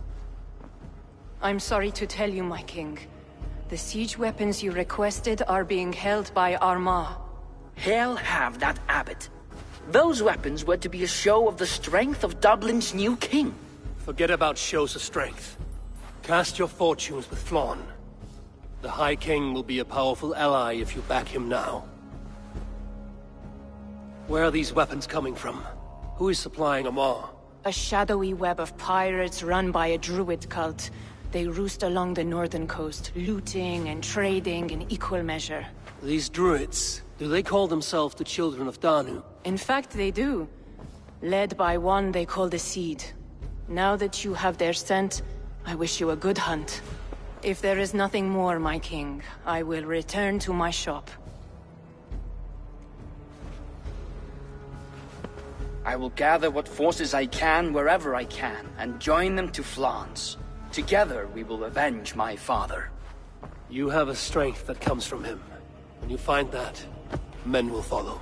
I'm sorry to tell you, my king. The siege weapons you requested are being held by Armagh. Hell have that abbot. Those weapons were to be a show of the strength of Dublin's new king. Forget about shows of strength. Cast your fortunes with Flann. The High King will be a powerful ally if you back him now. Where are these weapons coming from? Who is supplying Armagh? A shadowy web of pirates run by a druid cult. They roost along the northern coast, looting and trading in equal measure. These druids, do they call themselves the Children of Danu? In fact, they do. Led by one they call the Seed. Now that you have their scent, I wish you a good hunt. If there is nothing more, my king, I will return to my shop. I will gather what forces I can wherever I can, and join them to Flann's. Together we will avenge my father. You have a strength that comes from him. When you find that, men will follow.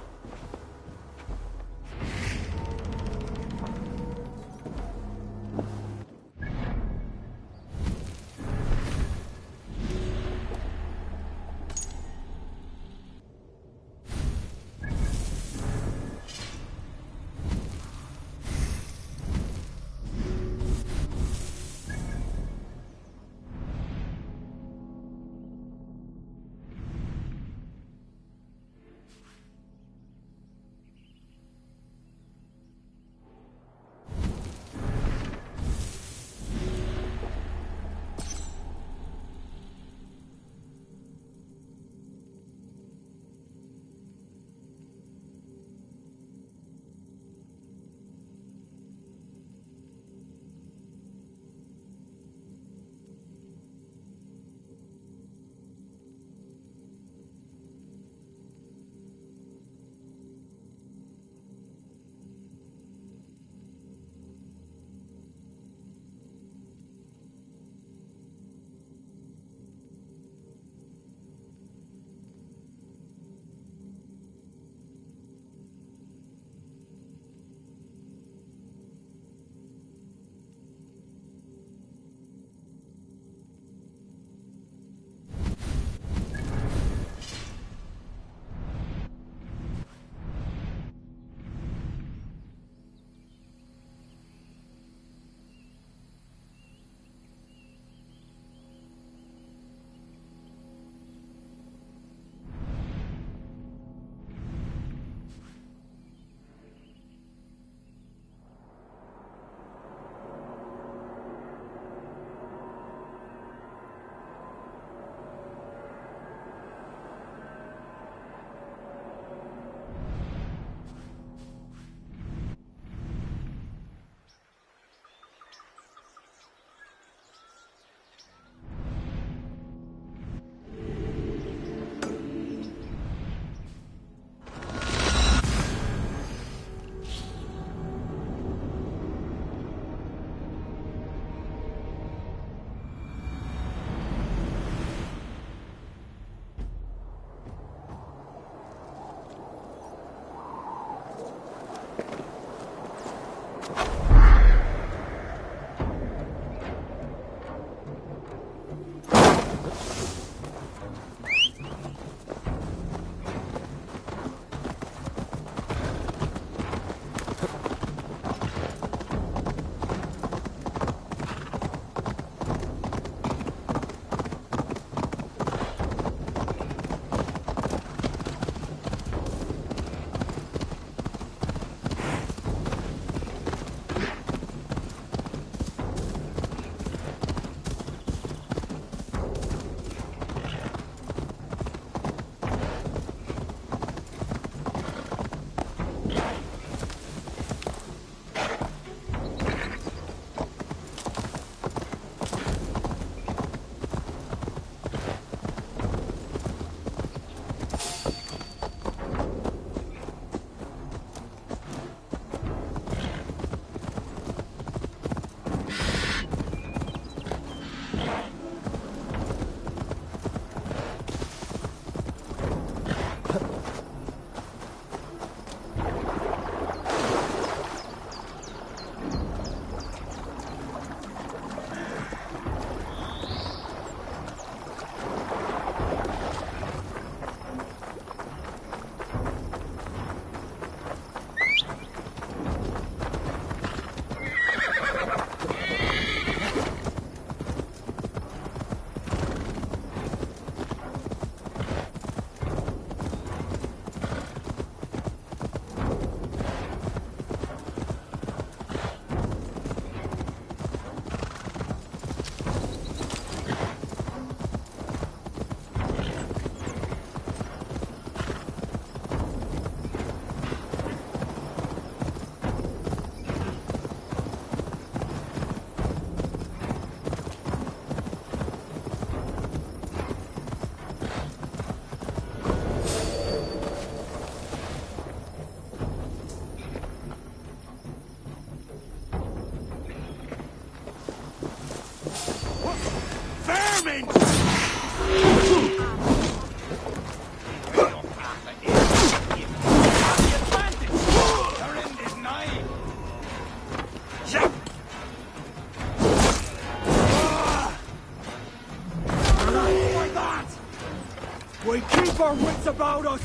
our wits about us!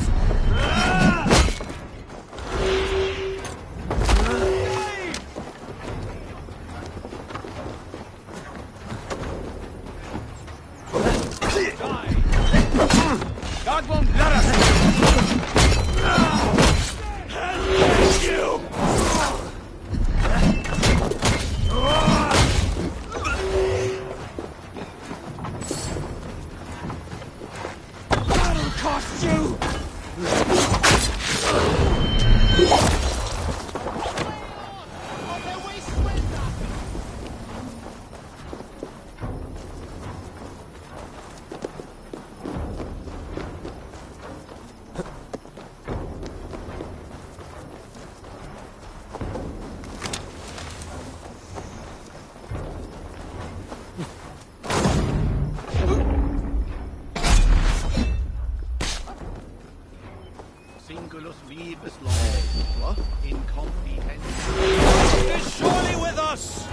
God won't let us! You! That'll cost you! Singulus vivus longe. What? Incompetent. He is surely with us!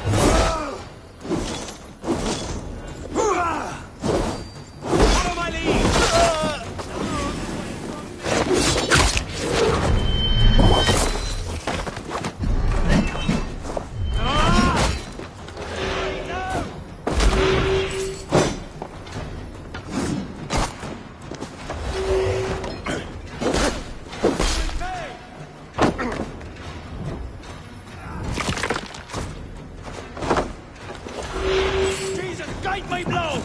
Follow my lead! Jesus, guide my blow!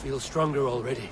Feel stronger already.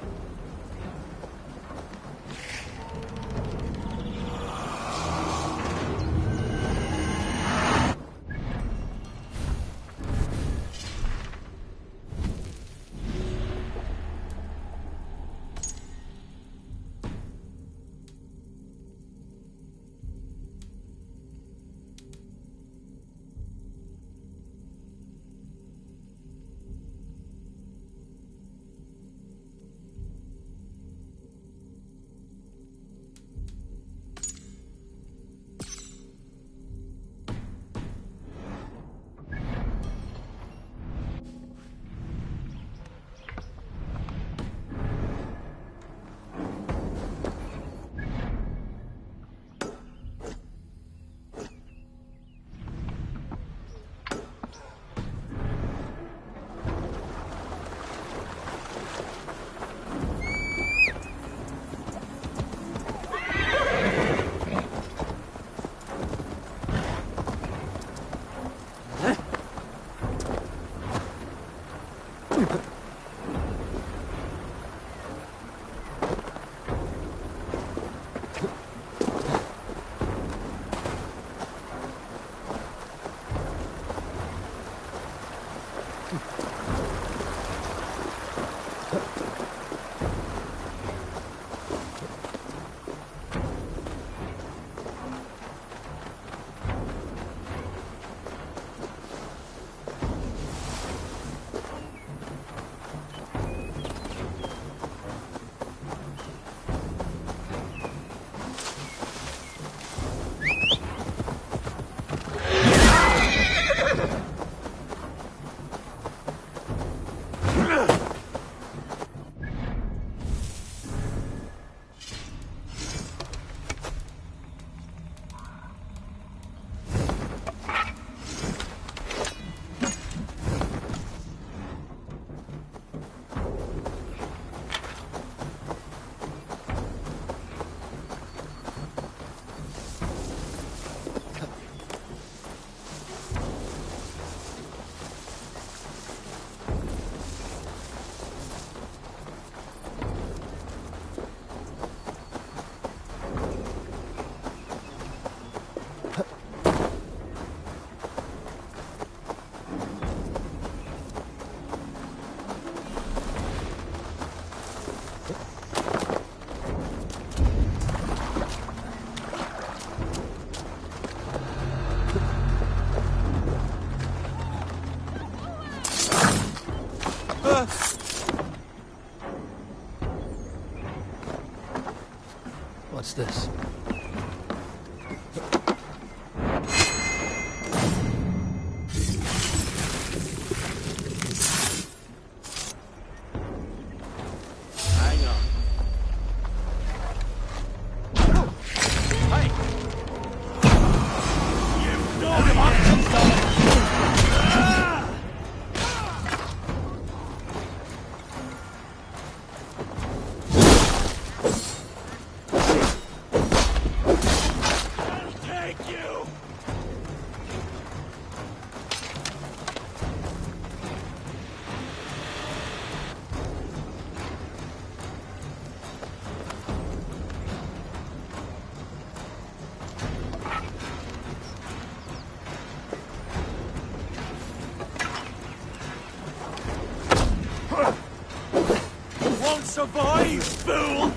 Survive, fool!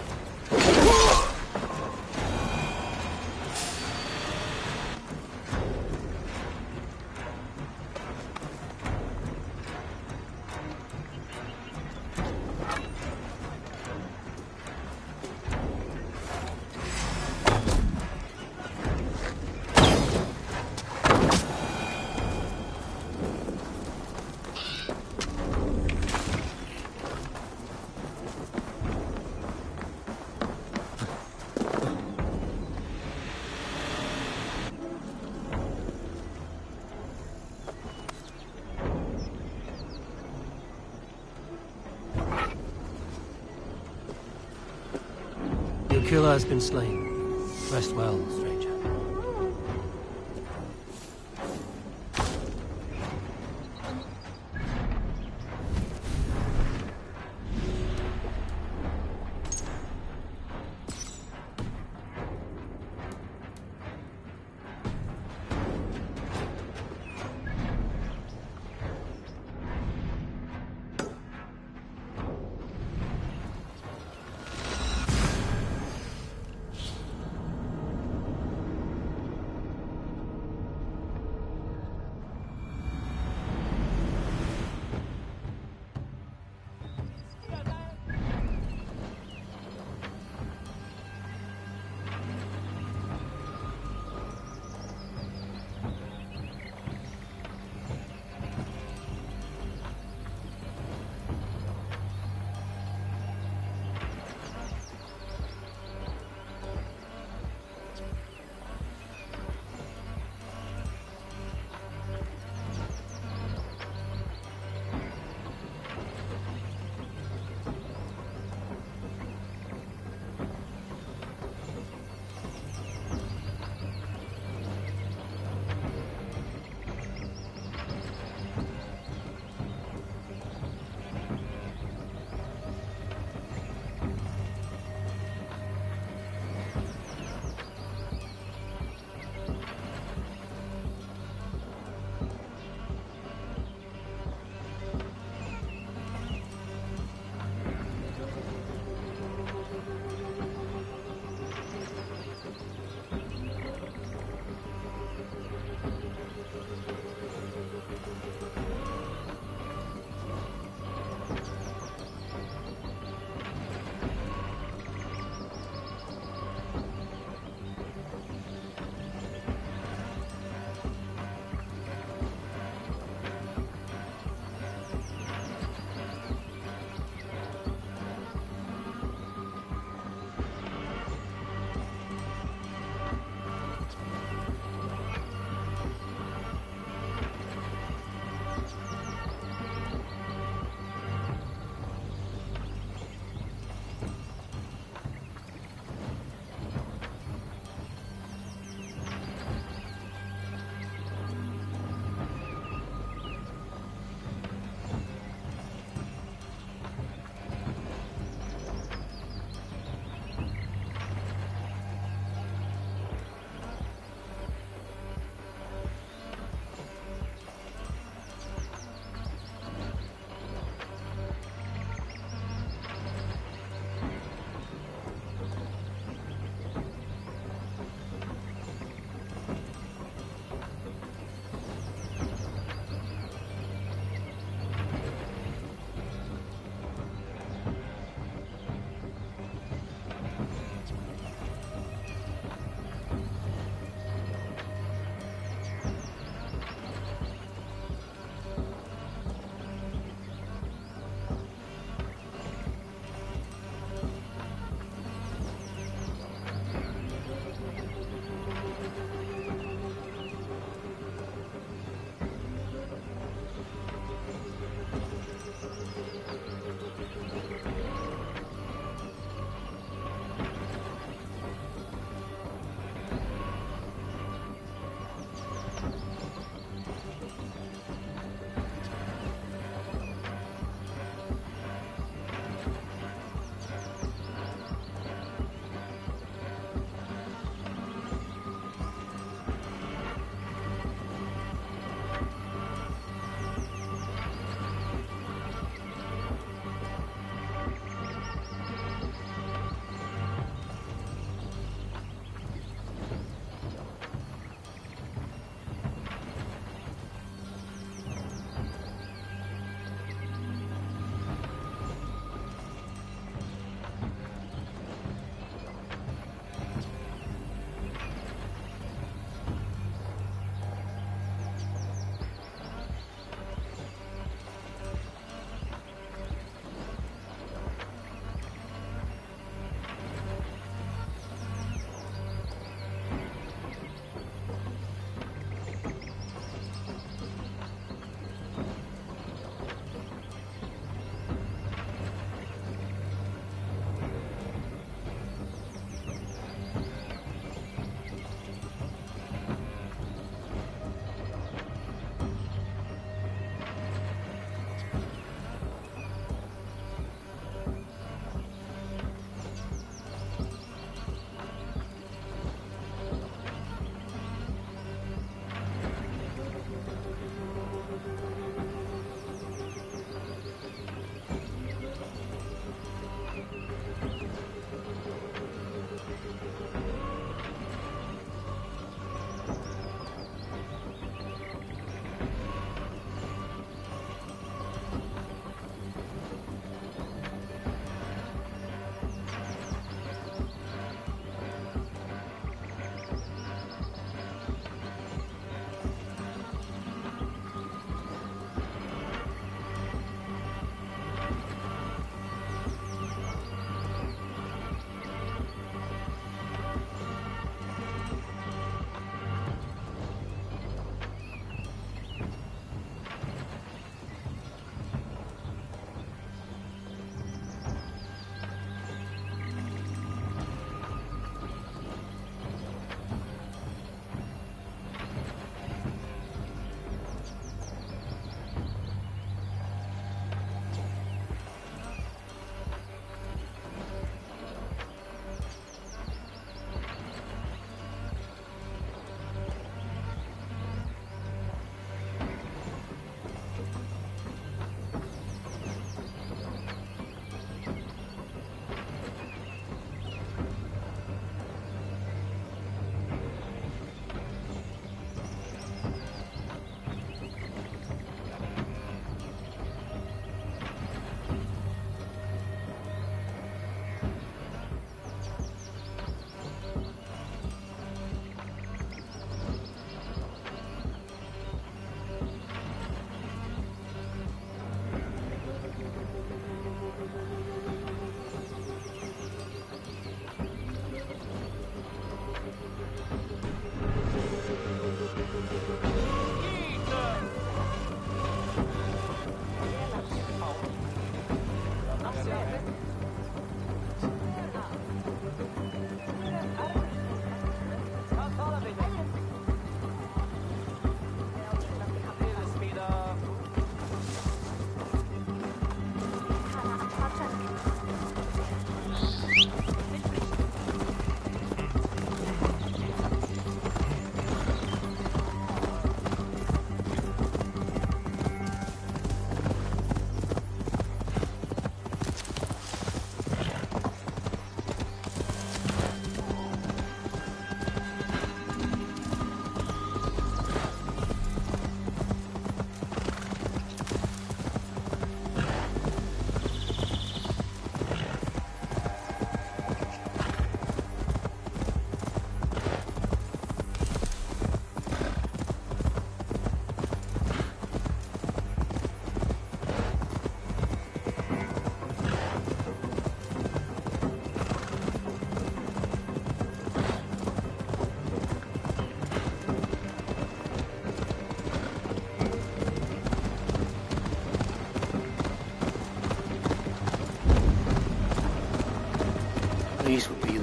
Your killer has been slain. Rest well, stranger.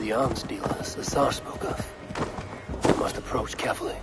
the arms dealers Azar spoke of. We must approach carefully.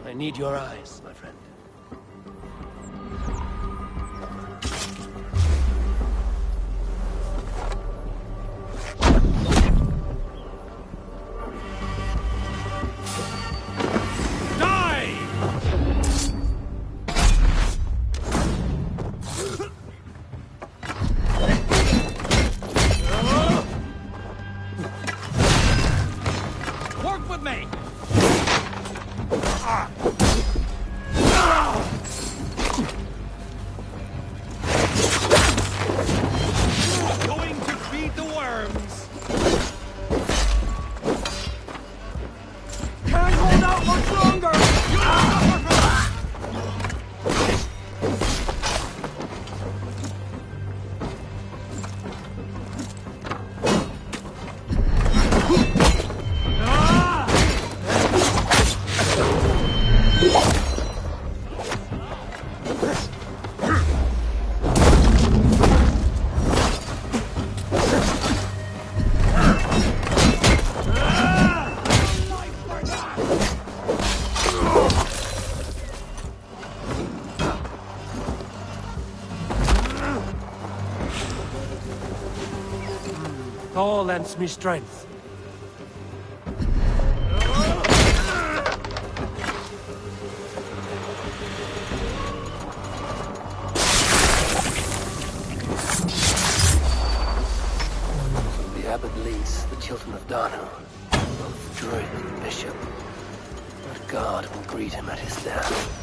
I need your eyes, my friend. All lends me strength. The abbot leads the children of Danu, both druid and bishop. But God will greet him at his death.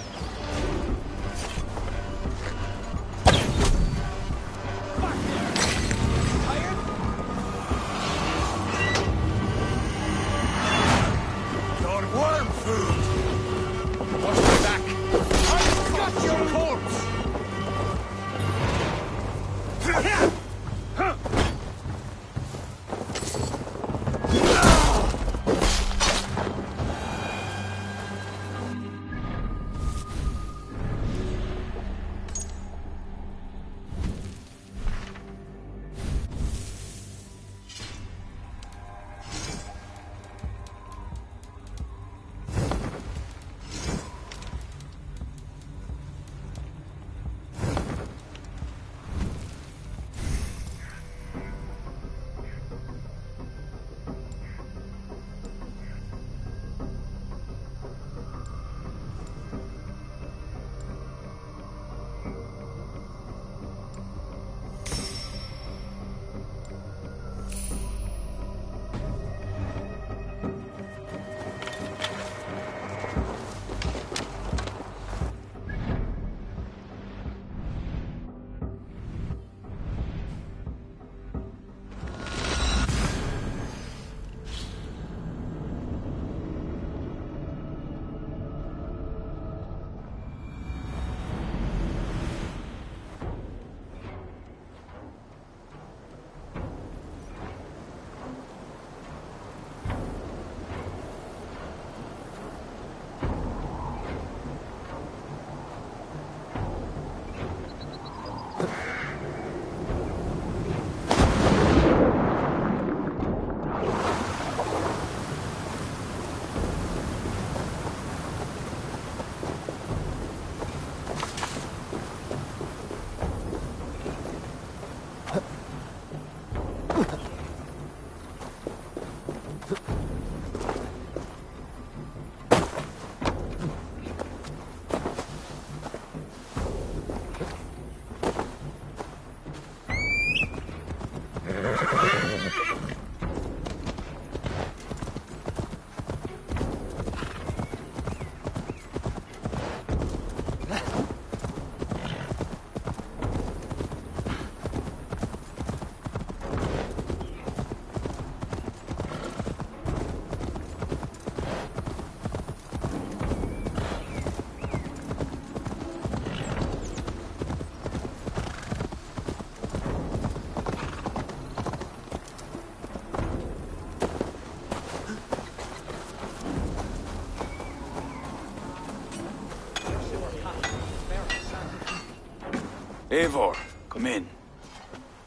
Eivor, come in.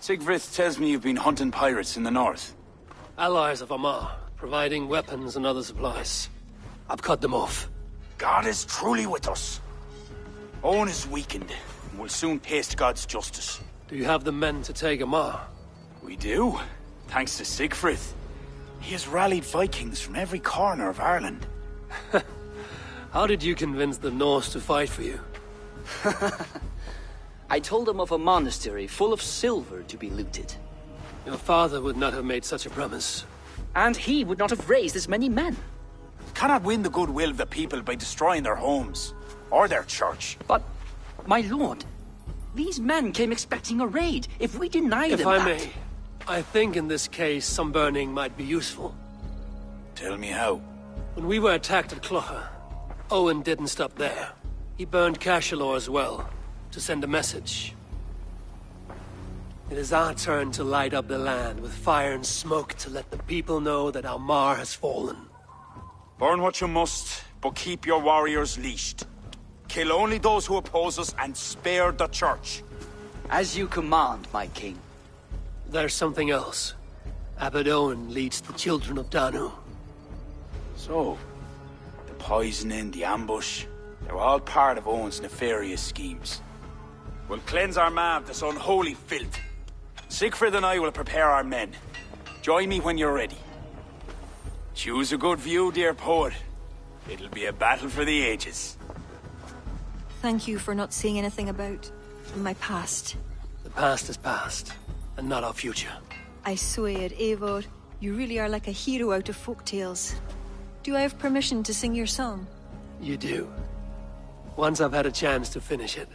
Sigfrith tells me you've been hunting pirates in the north. Allies of Amar, providing weapons and other supplies. I've cut them off. God is truly with us. Owen is weakened, and will soon taste God's justice. Do you have the men to take Amar? We do, thanks to Sigfrith. He has rallied Vikings from every corner of Ireland. How did you convince the Norse to fight for you? I told them of a monastery full of silver to be looted. Your father would not have made such a promise. And he would not have raised as many men. You cannot win the goodwill of the people by destroying their homes, or their church. But, my lord, these men came expecting a raid. If we deny them If I that... may, I think in this case some burning might be useful. Tell me how. When we were attacked at Clougha, Owen didn't stop there. He burned Cashelor as well, to send a message. It is our turn to light up the land with fire and smoke to let the people know that Almar has fallen. Burn what you must, but keep your warriors leashed. Kill only those who oppose us and spare the church. As you command, my king. There's something else. Abbot Owen leads the children of Danu. So, the poisoning, the ambush, they're all part of Owen's nefarious schemes. We'll cleanse Armagh of this unholy filth. Sigfrid and I will prepare our men. Join me when you're ready. Choose a good view, dear poet. It'll be a battle for the ages. Thank you for not saying anything about my past. The past is past, and not our future. I swear, Eivor, you really are like a hero out of folk tales. Do I have permission to sing your song? You do. Once I've had a chance to finish it.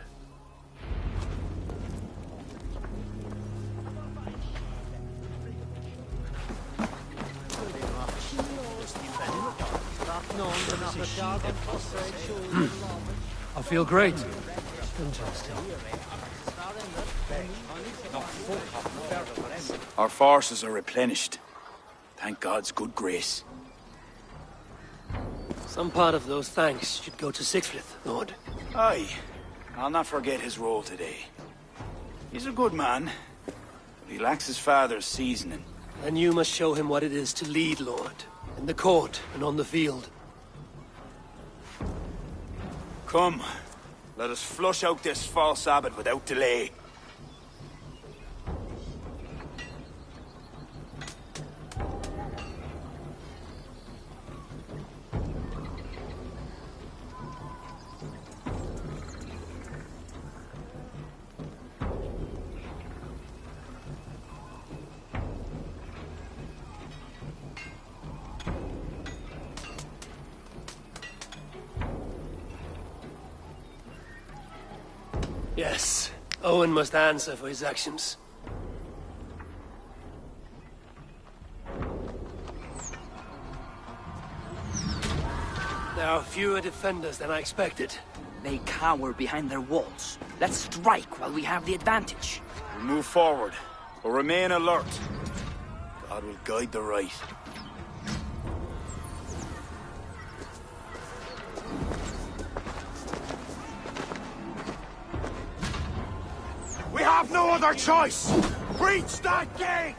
I feel great. Interesting. Our forces are replenished. Thank God's good grace. Some part of those thanks should go to Sigfrith, Lord. Aye. I'll not forget his role today. He's a good man, but he lacks his father's seasoning. And you must show him what it is to lead, Lord. In the court and on the field. Come, let us flush out this false abbot without delay. Yes, Owen must answer for his actions. There are fewer defenders than I expected. They cower behind their walls. Let's strike while we have the advantage. We'll move forward, but remain alert. God will guide the right. We have have no other choice! Breach that gate!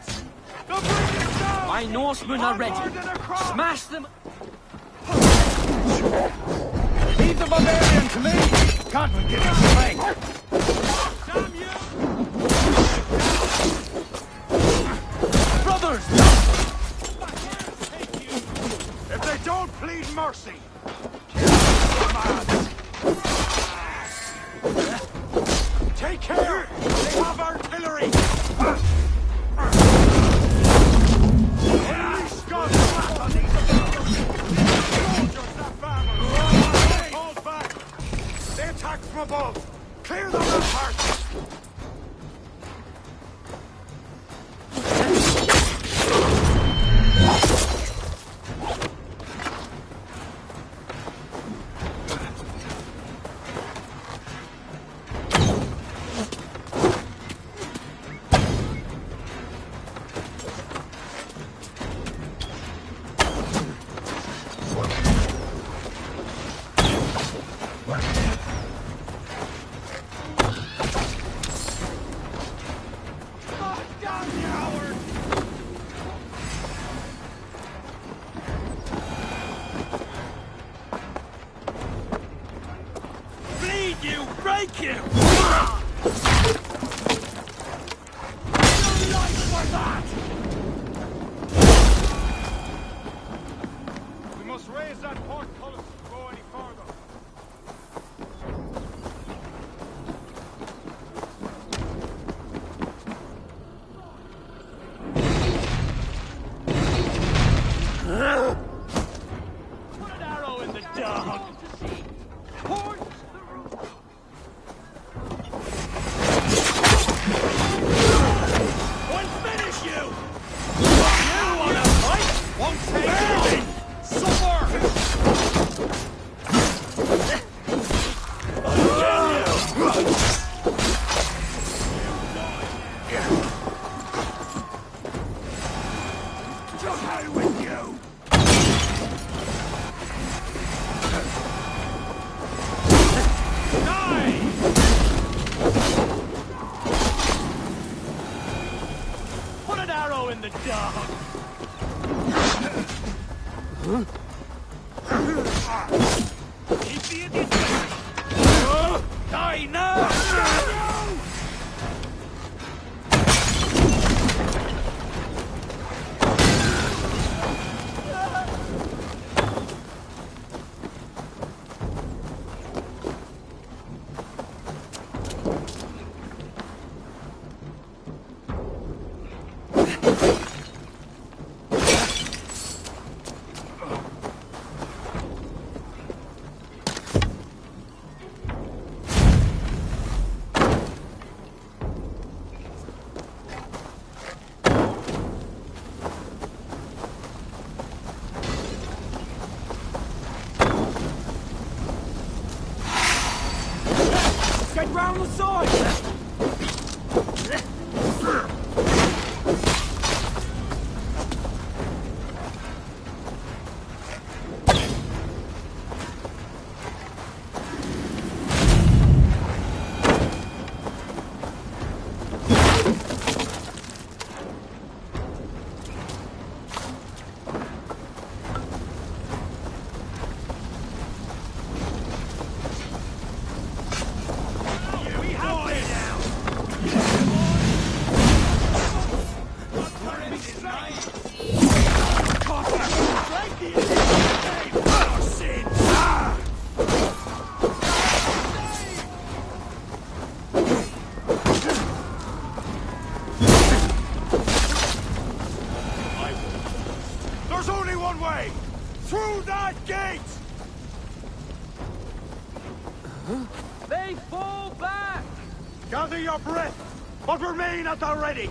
The bridge is down! My Norsemen are ready. Smash them! Leave the barbarian to me! God will give us strength! Damn you! Brothers! If they don't plead mercy, take care! They have artillery! Unleash God's wrath on these soldiers, that farmers! Hold back! They attack from above! Clear the ramparts! Gather your breath, but remain at the ready!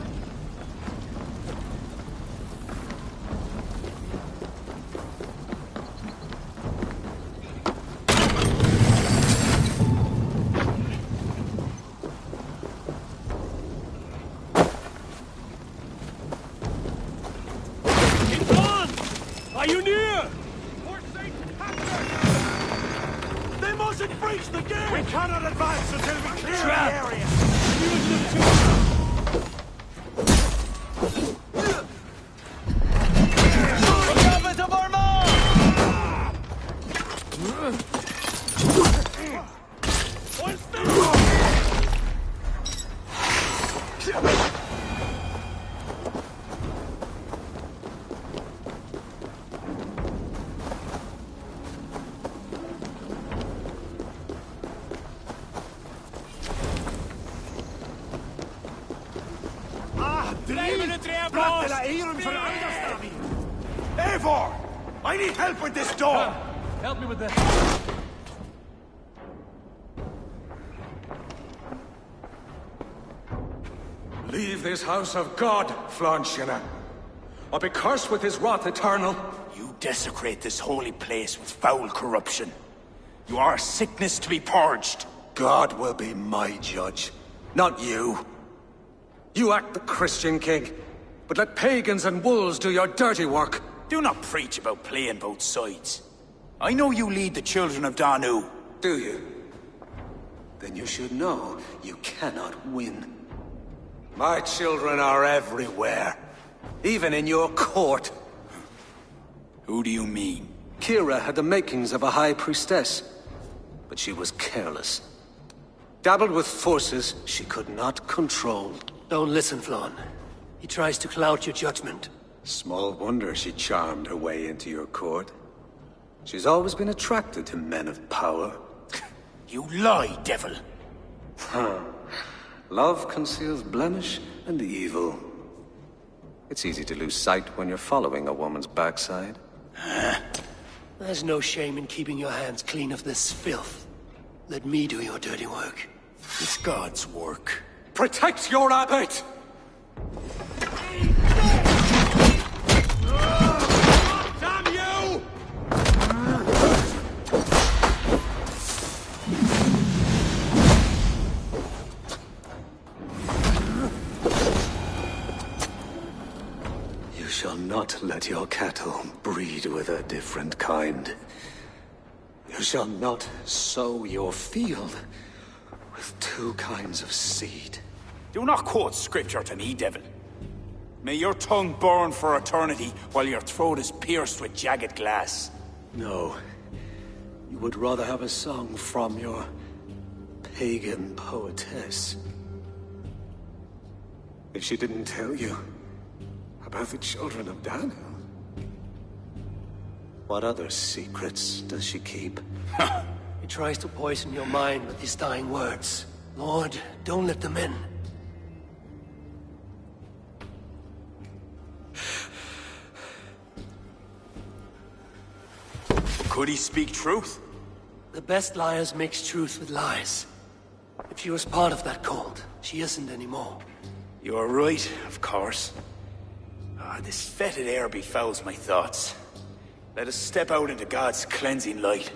Are you near? For Saint Patrick! They mustn't breach the gate! We cannot advance until we clear the area! Eivor! I need help with this door! Help me with this. Leave this house of God, Flanchina, or be cursed with his wrath eternal. You desecrate this holy place with foul corruption. You are a sickness to be purged. God will be my judge, not you. You act the Christian king, but let pagans and wolves do your dirty work. Do not preach about playing both sides. I know you lead the children of Danu. Do you? Then you should know you cannot win. My children are everywhere, even in your court. Who do you mean? Kira had the makings of a high priestess, but she was careless. Dabbled with forces she could not control. Don't listen, Flann. He tries to cloud your judgment. Small wonder she charmed her way into your court. She's always been attracted to men of power. You lie, devil! Love conceals blemish and evil. It's easy to lose sight when you're following a woman's backside. There's no shame in keeping your hands clean of this filth. Let me do your dirty work. It's God's work. Protect your abbot! Damn you! You shall not let your cattle breed with a different kind. You shall not sow your field with two kinds of seed. Do not quote scripture to me, devil. May your tongue burn for eternity while your throat is pierced with jagged glass. No. You would rather have a song from your pagan poetess. If she didn't tell you about the children of Danu, what other secrets does she keep? He tries to poison your mind with his dying words. Lord, don't let them in. Could he speak truth? The best liars mix truth with lies. If she was part of that cult, she isn't anymore. You are right, of course. This fetid air befouls my thoughts. Let us step out into God's cleansing light.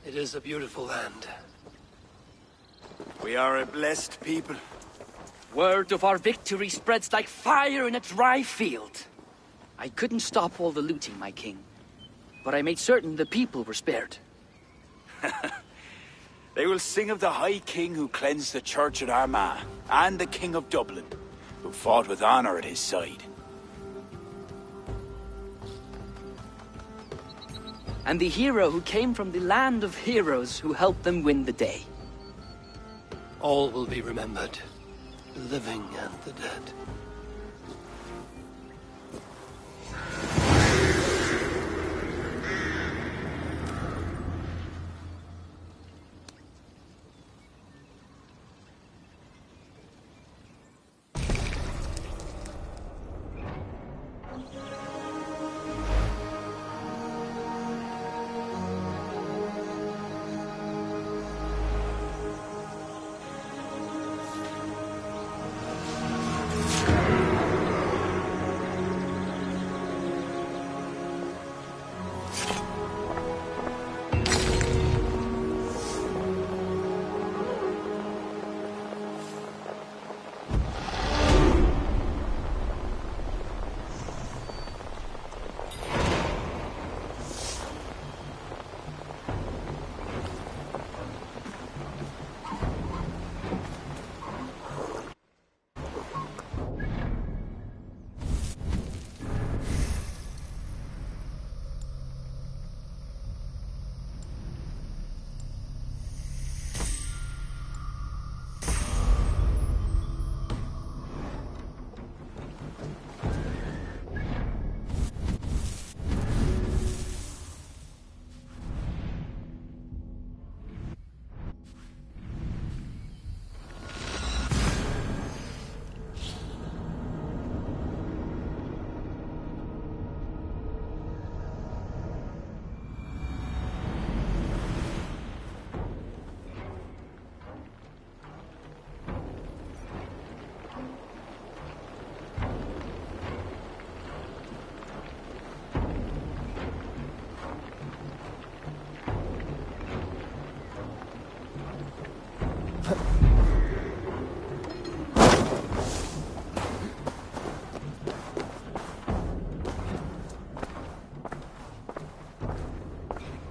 It is a beautiful land. We are a blessed people. Word of our victory spreads like fire in a dry field. I couldn't stop all the looting, my king. But I made certain the people were spared. They will sing of the High King who cleansed the Church at Armagh, and the King of Dublin, who fought with honor at his side. And the hero who came from the land of heroes who helped them win the day. All will be remembered, the living and the dead.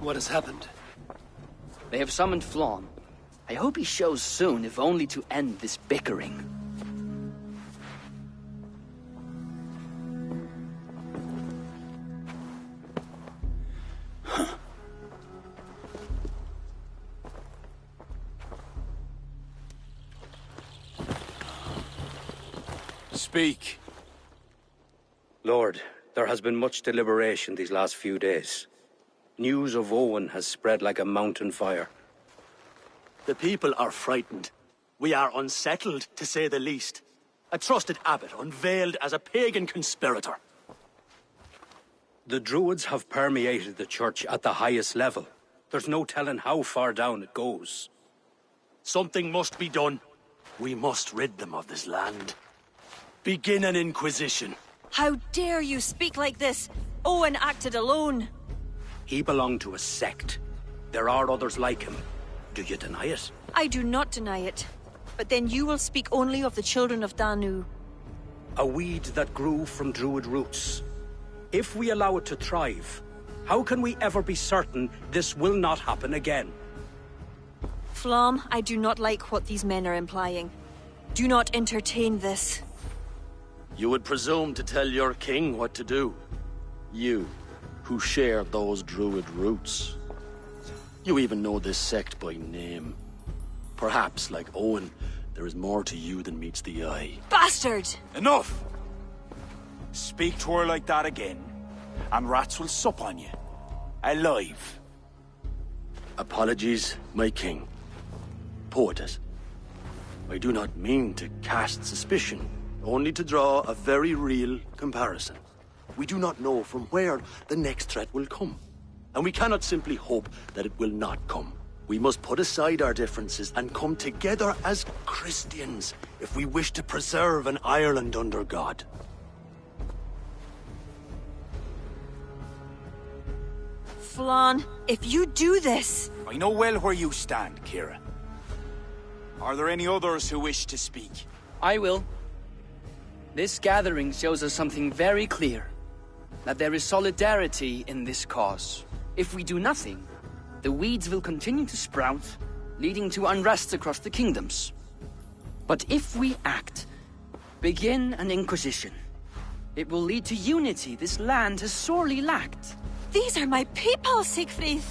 What has happened? They have summoned Flann. I hope he shows soon, if only to end this bickering. Speak. Lord, there has been much deliberation these last few days. News of Owen has spread like a mountain fire. The people are frightened. We are unsettled, to say the least. A trusted abbot unveiled as a pagan conspirator. The Druids have permeated the church at the highest level. There's no telling how far down it goes. Something must be done. We must rid them of this land. Begin an inquisition. How dare you speak like this? Owen acted alone. He belonged to a sect. There are others like him. Do you deny it? I do not deny it. But then you will speak only of the children of Danu. A weed that grew from Druid roots. If we allow it to thrive, how can we ever be certain this will not happen again? Flann, I do not like what these men are implying. Do not entertain this. You would presume to tell your king what to do. You, who share those Druid roots. You even know this sect by name. Perhaps, like Owen, there is more to you than meets the eye. Bastard! Enough! Speak to her like that again, and rats will sup on you. Alive. Apologies, my king. Poetess. I do not mean to cast suspicion, only to draw a very real comparison. We do not know from where the next threat will come, and we cannot simply hope that it will not come. We must put aside our differences and come together as Christians if we wish to preserve an Ireland under God. Flann, if you do this... I know well where you stand, Kira. Are there any others who wish to speak? I will. This gathering shows us something very clear. That there is solidarity in this cause. If we do nothing, the weeds will continue to sprout, leading to unrest across the kingdoms. But if we act, begin an inquisition, it will lead to unity this land has sorely lacked. These are my people, Siegfried!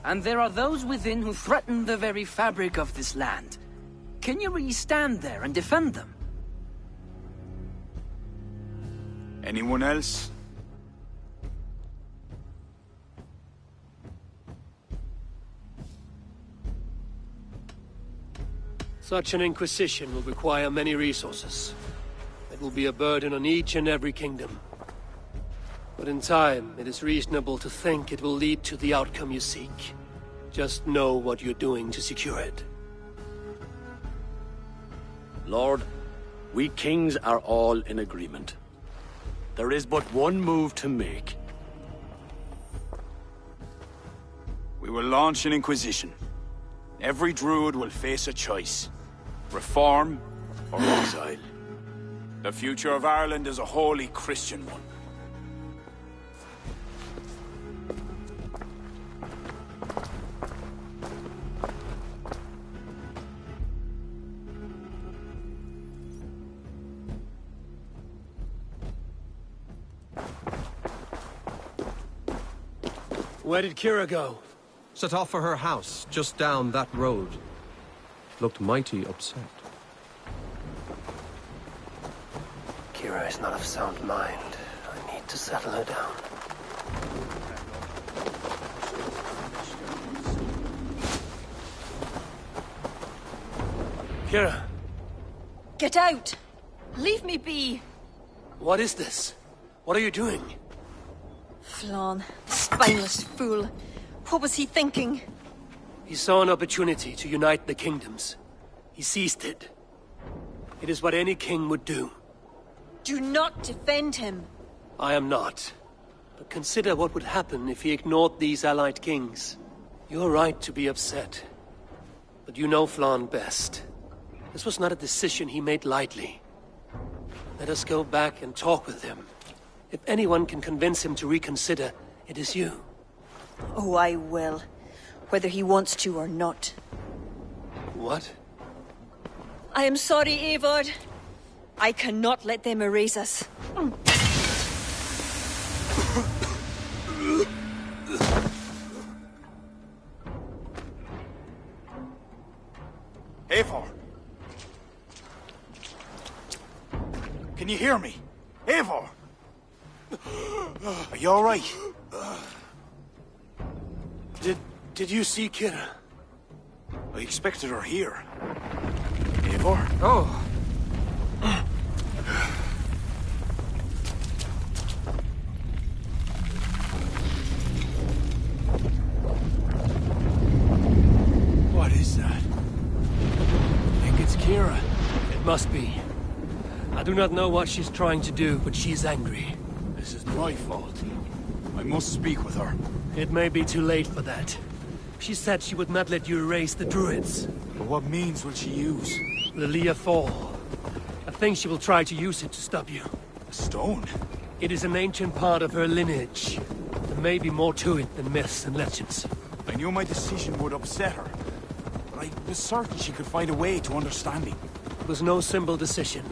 And there are those within who threaten the very fabric of this land. Can you really stand there and defend them? Anyone else? Such an inquisition will require many resources. It will be a burden on each and every kingdom. But in time, it is reasonable to think it will lead to the outcome you seek. Just know what you're doing to secure it. Lord, we kings are all in agreement. There is but one move to make. We will launch an inquisition. Every druid will face a choice. Reform or exile. The future of Ireland is a wholly Christian one. Where did Kira go? Set off for her house, just down that road. Looked mighty upset. Kira is not of sound mind. I need to settle her down. Kira! Get out! Leave me be! What is this? What are you doing? Flann, spineless fool. What was he thinking? He saw an opportunity to unite the kingdoms. He seized it. It is what any king would do. Do not defend him. I am not. But consider what would happen if he ignored these allied kings. You're right to be upset. But you know Flann best. This was not a decision he made lightly. Let us go back and talk with him. If anyone can convince him to reconsider, it is you. Oh, I will. Whether he wants to or not. What? I am sorry, Eivor. I cannot let them erase us. Eivor! Can you hear me? Eivor! Are you alright? Did you see Kira? I expected her here. Eivor? Oh. What is that? I think it's Kira. It must be. I do not know what she's trying to do, but she's angry. This is my fault. I must speak with her. It may be too late for that. She said she would not let you erase the druids. But what means will she use? The Leah Fall. I think she will try to use it to stop you. A stone? It is an ancient part of her lineage. There may be more to it than myths and legends. I knew my decision would upset her. But I was certain she could find a way to understand me. It was no simple decision.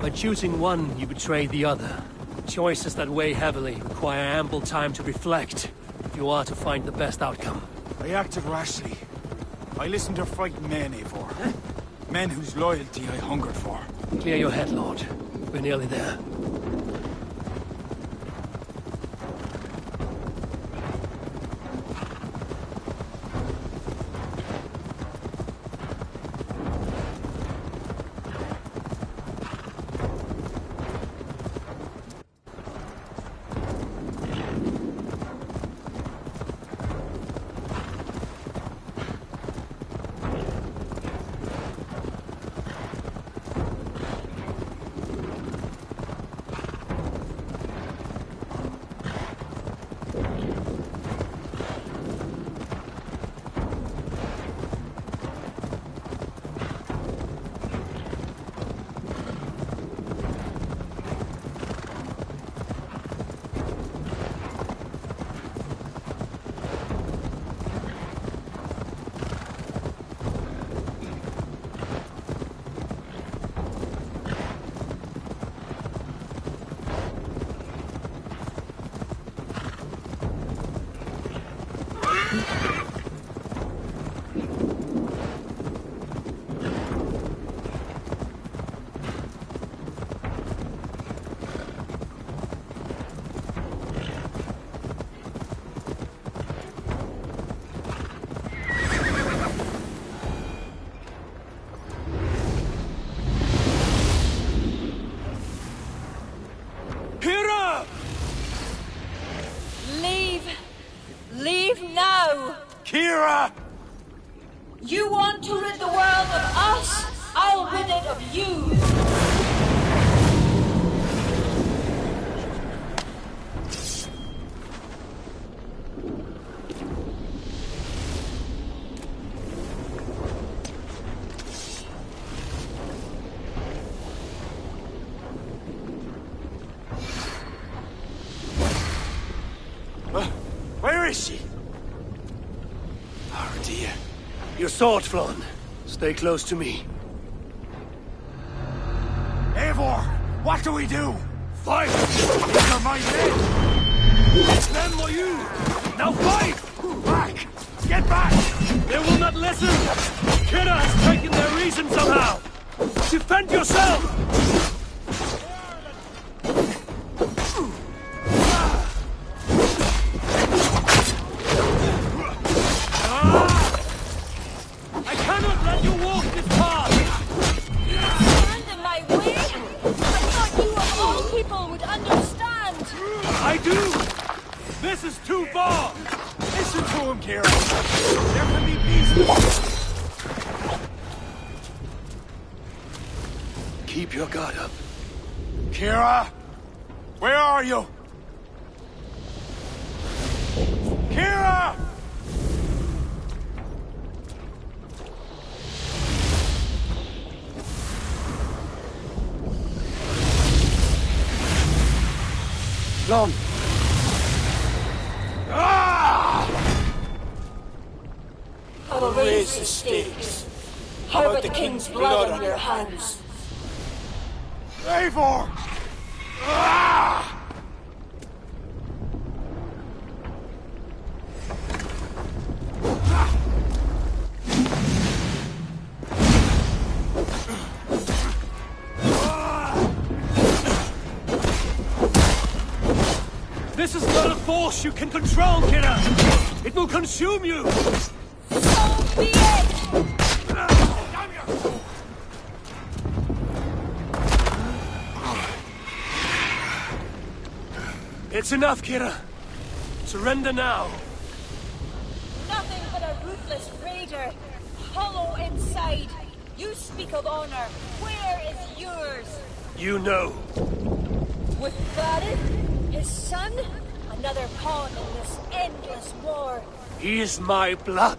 By choosing one, you betrayed the other. Choices that weigh heavily require ample time to reflect if you are to find the best outcome. I acted rashly. I listened to frightened men, Eivor. Men whose loyalty I hungered for. Clear your head, Lord. We're nearly there. Kira! You want to rid the world of us? I'll rid it of you! Where is she? Oh dear. Your sword, Flon. Stay close to me. Eivor, what do we do? Fight! These are my men! Them or you! Now fight! Back! Get back! They will not listen! Kira has taken their reason somehow! Defend yourself! This is too far! Listen to him, Kira! There can be peace! Keep your guard up. Kira! Where are you? Kira! Flon! Ah! will raise the stakes. How about the king's blood on your hands? Eivor! Ah! This is not a force you can control, Kira! It will consume you! So be it! It's enough, Kira. Surrender now. Nothing but a ruthless raider. Hollow inside. You speak of honor. Where is yours? You know. With Varith, his son, another pawn in this endless war. He is my blood.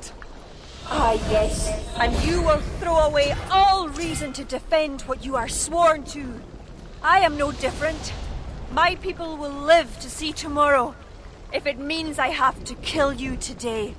Ah, yes. And you will throw away all reason to defend what you are sworn to. I am no different. My people will live to see tomorrow, if it means I have to kill you today.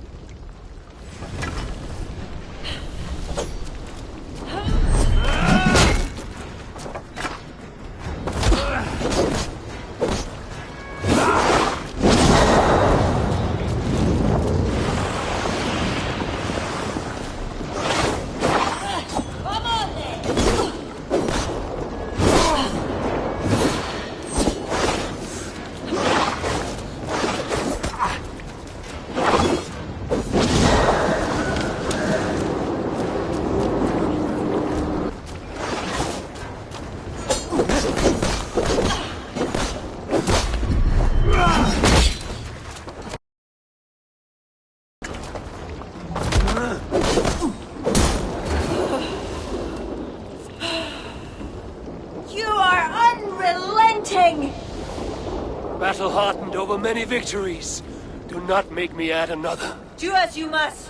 Battle-hardened over many victories. Do not make me add another. Do as you must.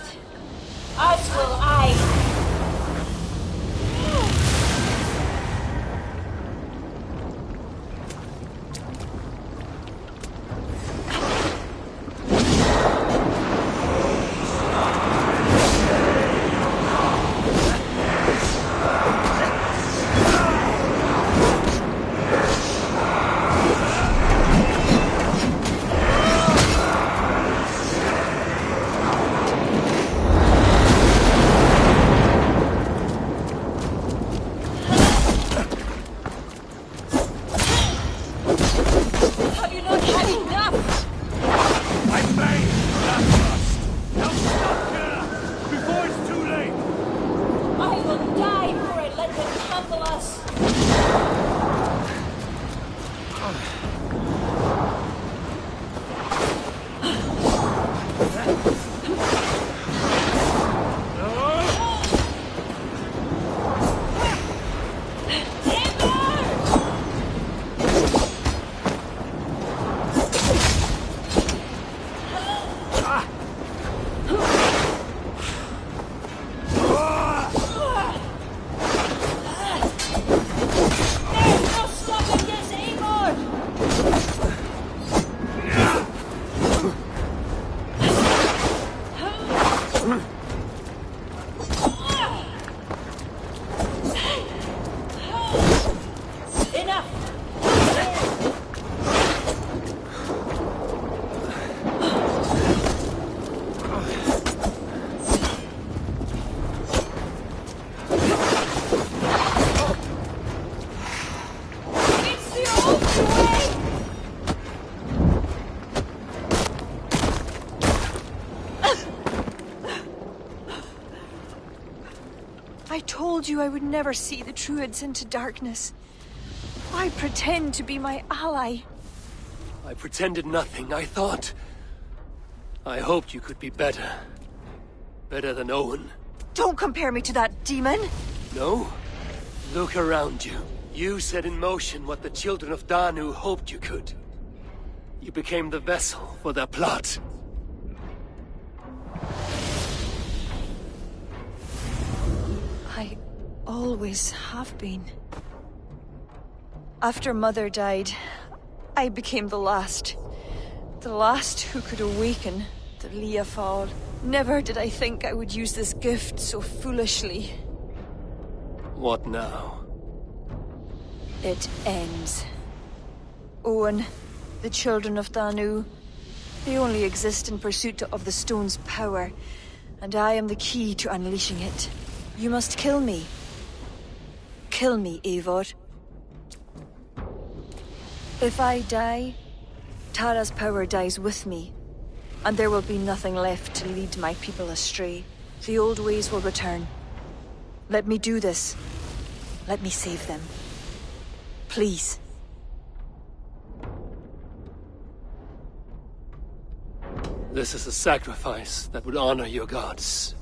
As will I. I told you I would never see the Druids into darkness. Why pretend to be my ally? I pretended nothing. I thought... I hoped you could be better. Better than Owen. Don't compare me to that demon! No? Look around you. You set in motion what the children of Danu hoped you could. You became the vessel for their plot. I always have been. After Mother died, I became the last. The last who could awaken the Leofal. Never did I think I would use this gift so foolishly. What now? It ends. Owen, the children of Danu, they only exist in pursuit of the stone's power, and I am the key to unleashing it. You must kill me. Kill me, Eivor. If I die, Tara's power dies with me, and there will be nothing left to lead my people astray. The old ways will return. Let me do this. Let me save them. Please. This is a sacrifice that would honor your gods.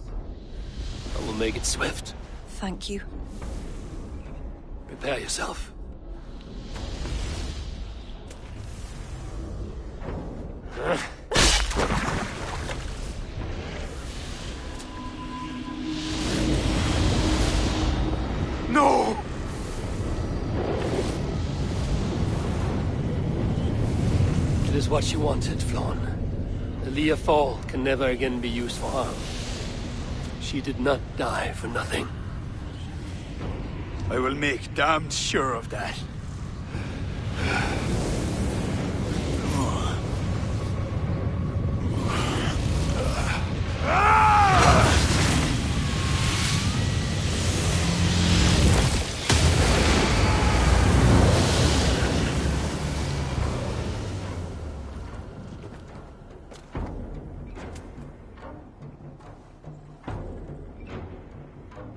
I will make it swift. Thank you. Prepare yourself. No! It is what you wanted, Flann. Elia Fall can never again be used for harm. She did not die for nothing. I will make damned sure of that.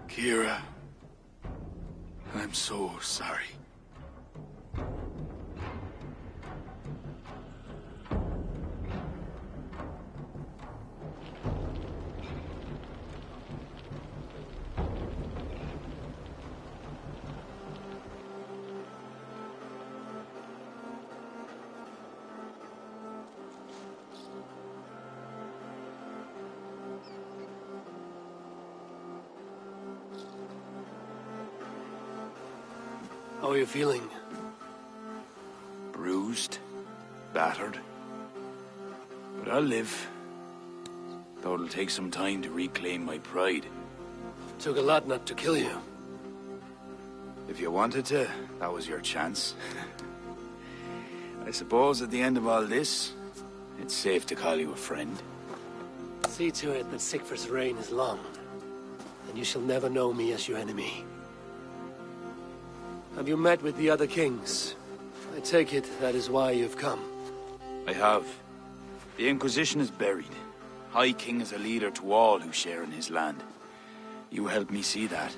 Kira, I'm so sorry. How are you feeling? Bruised, battered. But I'll live. Though it'll take some time to reclaim my pride. Took a lot not to kill you. If you wanted to, that was your chance. I suppose at the end of all this, it's safe to call you a friend. See to it that Sigfrid's reign is long, and you shall never know me as your enemy. Have you met with the other kings? I take it that is why you've come. I have. The Inquisition is buried. High King is a leader to all who share in his land. You helped me see that.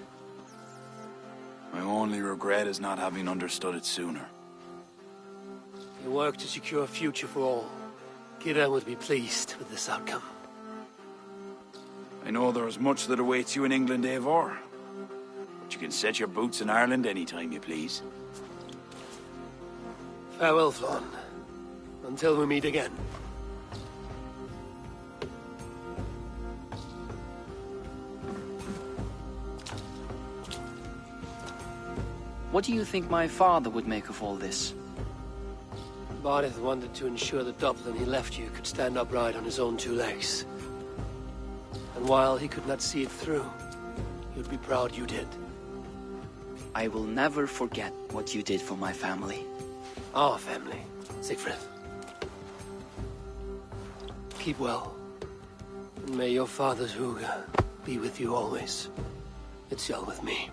My only regret is not having understood it sooner. You work to secure a future for all. Kira would be pleased with this outcome. I know there is much that awaits you in England, Eivor. But you can set your boots in Ireland anytime you please. Farewell, Flann. Until we meet again. What do you think my father would make of all this? Bardeth wanted to ensure that Dublin he left you could stand upright on his own two legs. And while he could not see it through, he would be proud you did. I will never forget what you did for my family. Our family, Sigfrid. Keep well. And may your father's Huga be with you always. It's well with me.